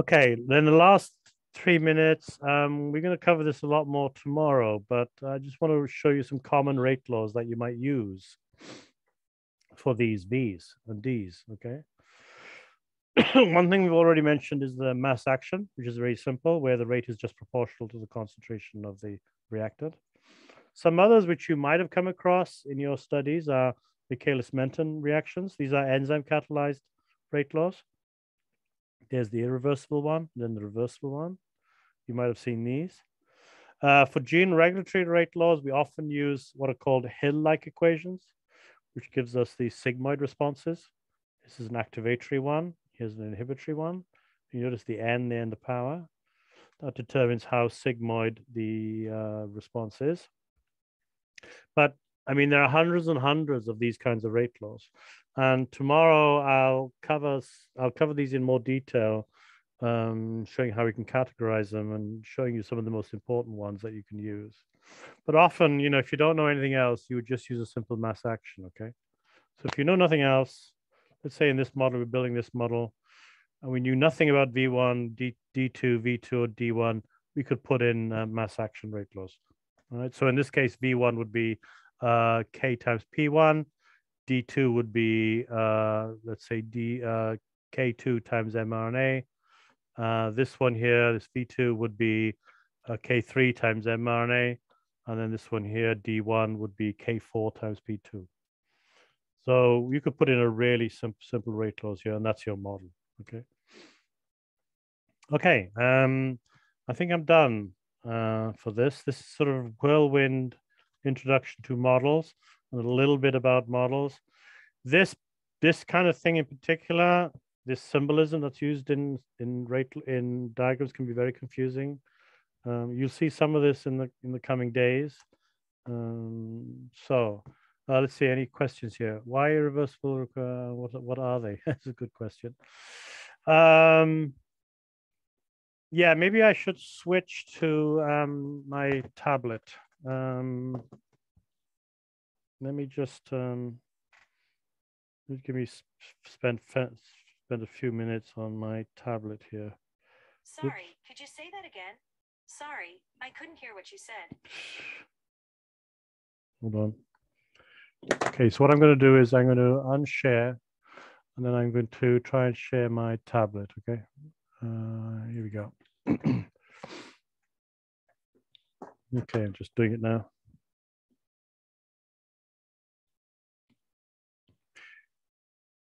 Okay, then the last 3 minutes, we're going to cover this a lot more tomorrow, but I just want to show you some common rate laws that you might use for these V's and D's, okay? One thing we've already mentioned is the mass action, which is very simple, where the rate is just proportional to the concentration of the reactant. Some others which you might have come across in your studies are Michaelis-Menten reactions. These are enzyme catalyzed rate laws. There's the irreversible one, then the reversible one. You might have seen these. For gene regulatory rate laws, we often use what are called Hill-like equations, which gives us these sigmoid responses. This is an activatory one. Here's an inhibitory one. You notice the N there in the power. That determines how sigmoid the response is. But I mean, there are hundreds and hundreds of these kinds of rate laws. And tomorrow I'll cover these in more detail, showing how we can categorize them and showing you some of the most important ones that you can use. But often, you know, if you don't know anything else, you would just use a simple mass action, okay? So if you know nothing else, let's say in this model, we're building this model, and we knew nothing about V1, D2, V2, or D1, we could put in mass action rate laws. All right, so in this case, V1 would be K times P1, D2 would be, let's say, K2 times mRNA. This one here, this V2 would be K3 times mRNA. And then this one here, D1 would be K4 times P2. So you could put in a really simple rate laws here, and that's your model, okay? Okay, I think I'm done for this. This is sort of whirlwind introduction to models and a little bit about models. This kind of thing in particular, this symbolism that's used in diagrams can be very confusing. You'll see some of this in the coming days. Let's see, any questions here? Why irreversible? What are they? That's a good question. Yeah, maybe I should switch to my tablet. Let me just give me spend a few minutes on my tablet here. Sorry, oops. Could you say that again? Sorry, I couldn't hear what you said. Hold on. Okay, so what I'm going to do is I'm going to unshare, and then I'm going to try and share my tablet, okay? Here we go. Okay, I'm just doing it now.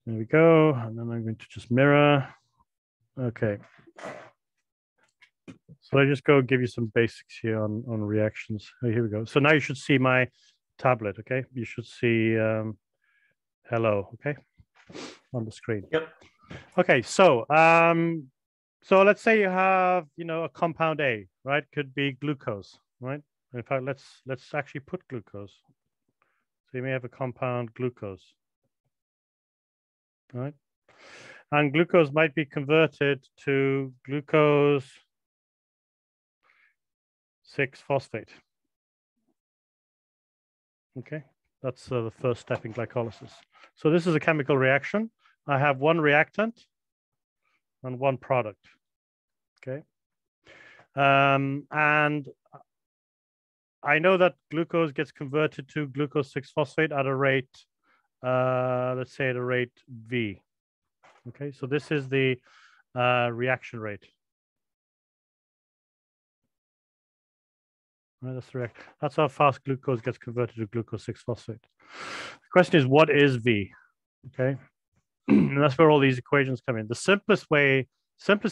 There we go, and then I'm going to just mirror. Okay. So I just go give you some basics here on reactions. Oh, here we go. So now you should see my tablet, okay? You should see hello, okay, on the screen. Yep. Okay, so so let's say you have, you know, a compound A, right? Could be glucose, right? In fact, let's actually put glucose. So you may have a compound glucose, right? And glucose might be converted to glucose 6-phosphate. Okay, that's the first step in glycolysis. So this is a chemical reaction. I have one reactant and one product. Okay, and I know that glucose gets converted to glucose 6-phosphate at a rate, let's say at a rate V. Okay, so this is the reaction rate. Right, that's the reaction. That's how fast glucose gets converted to glucose 6-phosphate. The question is, what is V? Okay, and that's where all these equations come in. The simplest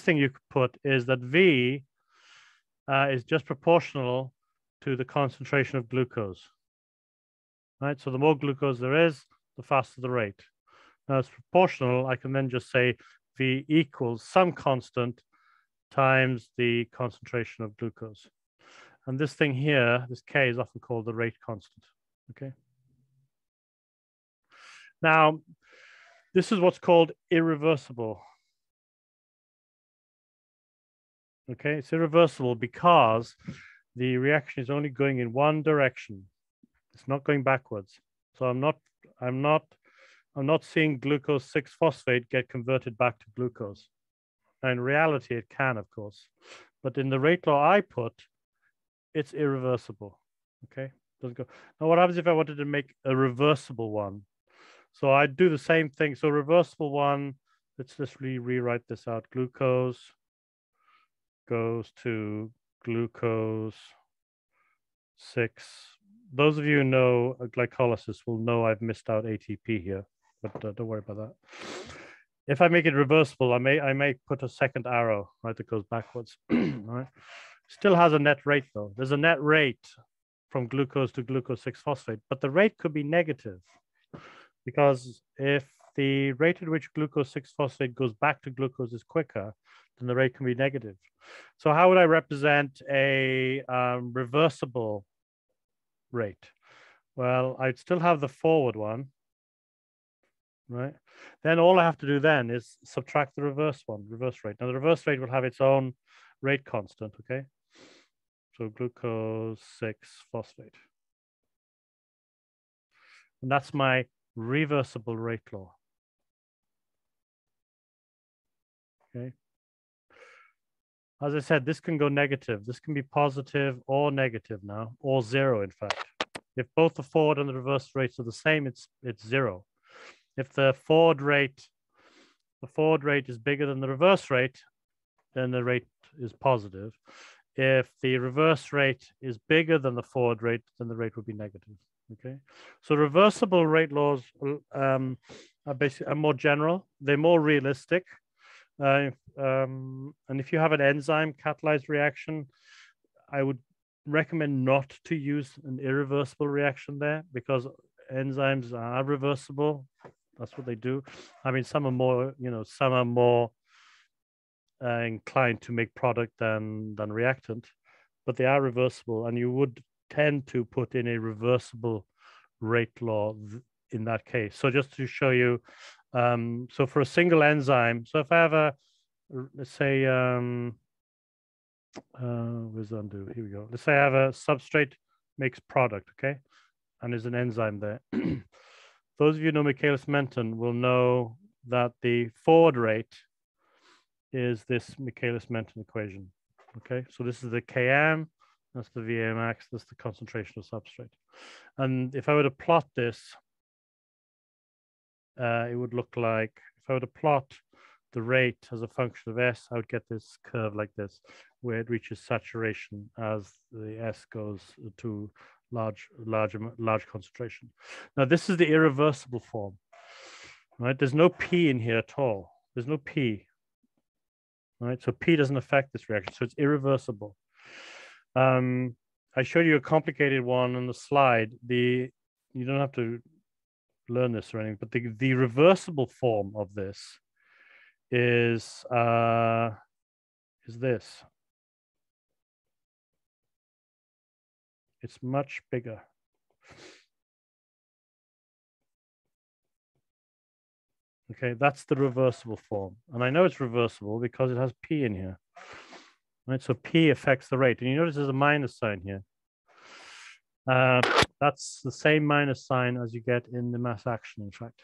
thing you could put is that V is just proportional to the concentration of glucose. Right, so the more glucose there is, the faster the rate. Now it's proportional. I can then just say V equals some constant times the concentration of glucose. And this thing here, this K, is often called the rate constant. Okay. Now, this is what's called irreversible. Okay, it's irreversible because the reaction is only going in one direction. It's not going backwards. So I'm not seeing glucose 6-phosphate get converted back to glucose. Now, in reality, it can, of course, but in the rate law I put, it's irreversible. Okay, doesn't go. Now, what happens if I wanted to make a reversible one? So I do the same thing. So reversible one, let's just rewrite this out. Glucose goes to glucose 6. Those of you who know glycolysis will know I've missed out ATP here, but don't worry about that. If I make it reversible, I may put a second arrow, right, that goes backwards. Right? Still has a net rate though. There's a net rate from glucose to glucose 6-phosphate, but the rate could be negative because if the rate at which glucose 6-phosphate goes back to glucose is quicker, then the rate can be negative. So how would I represent a reversible rate? Well, I'd still have the forward one, right? Then all I have to do then is subtract the reverse rate. Now the reverse rate will have its own rate constant, okay? So glucose 6-phosphate. And that's my reversible rate law. Okay. As I said, this can go negative. This can be positive or negative now, or 0, in fact. If both the forward and the reverse rates are the same, it's 0. If the forward rate is bigger than the reverse rate, then the rate is positive. If the reverse rate is bigger than the forward rate, then the rate will be negative. Okay, so reversible rate laws are basically more general. They're more realistic. And if you have an enzyme catalyzed reaction, I would recommend not to use an irreversible reaction there because enzymes are reversible. That's what they do. I mean, some are more, some are more inclined to make product than reactant, but they are reversible, and you would tend to put in a reversible rate law in that case. So just to show you, so for a single enzyme, so if I have let's say, where's undo? Here we go. Let's say I have a substrate makes product, okay, and there's an enzyme there. Those of you who know Michaelis-Menten will know that the forward rate is this Michaelis-Menten equation. Okay, so this is the Km, that's the VA max, that's the concentration of substrate. And if I were to plot this, it would look like, if I were to plot the rate as a function of S, I would get this curve like this, where it reaches saturation as the S goes to large concentration. Now, this is the irreversible form, right? There's no P in here at all. There's no P. Right, so P doesn't affect this reaction, so it's irreversible. I showed you a complicated one on the slide. You don't have to learn this or anything, but the reversible form of this is this. It's much bigger. Okay, that's the reversible form. And I know it's reversible because it has P in here. Right, so P affects the rate. And you notice there's a minus sign here. That's the same minus sign as you get in the mass action, in fact.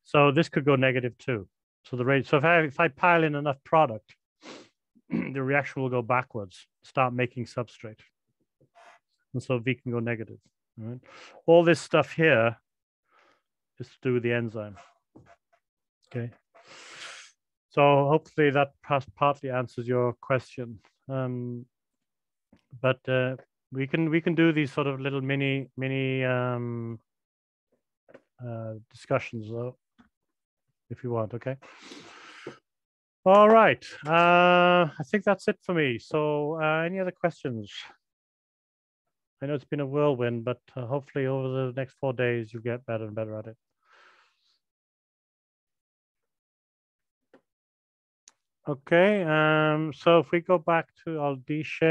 So this could go negative too. So the rate, so if I pile in enough product, the reaction will go backwards, start making substrate. And so V can go negative. Right? All this stuff here is to do with the enzyme. Okay. So hopefully that partly answers your question. But We can do these sort of little mini discussions though, if you want. Okay. All right. I think that's it for me. So any other questions? I know it's been a whirlwind, but hopefully over the next 4 days, you'll get better and better at it. Okay. So if we go back to, I'll de-share.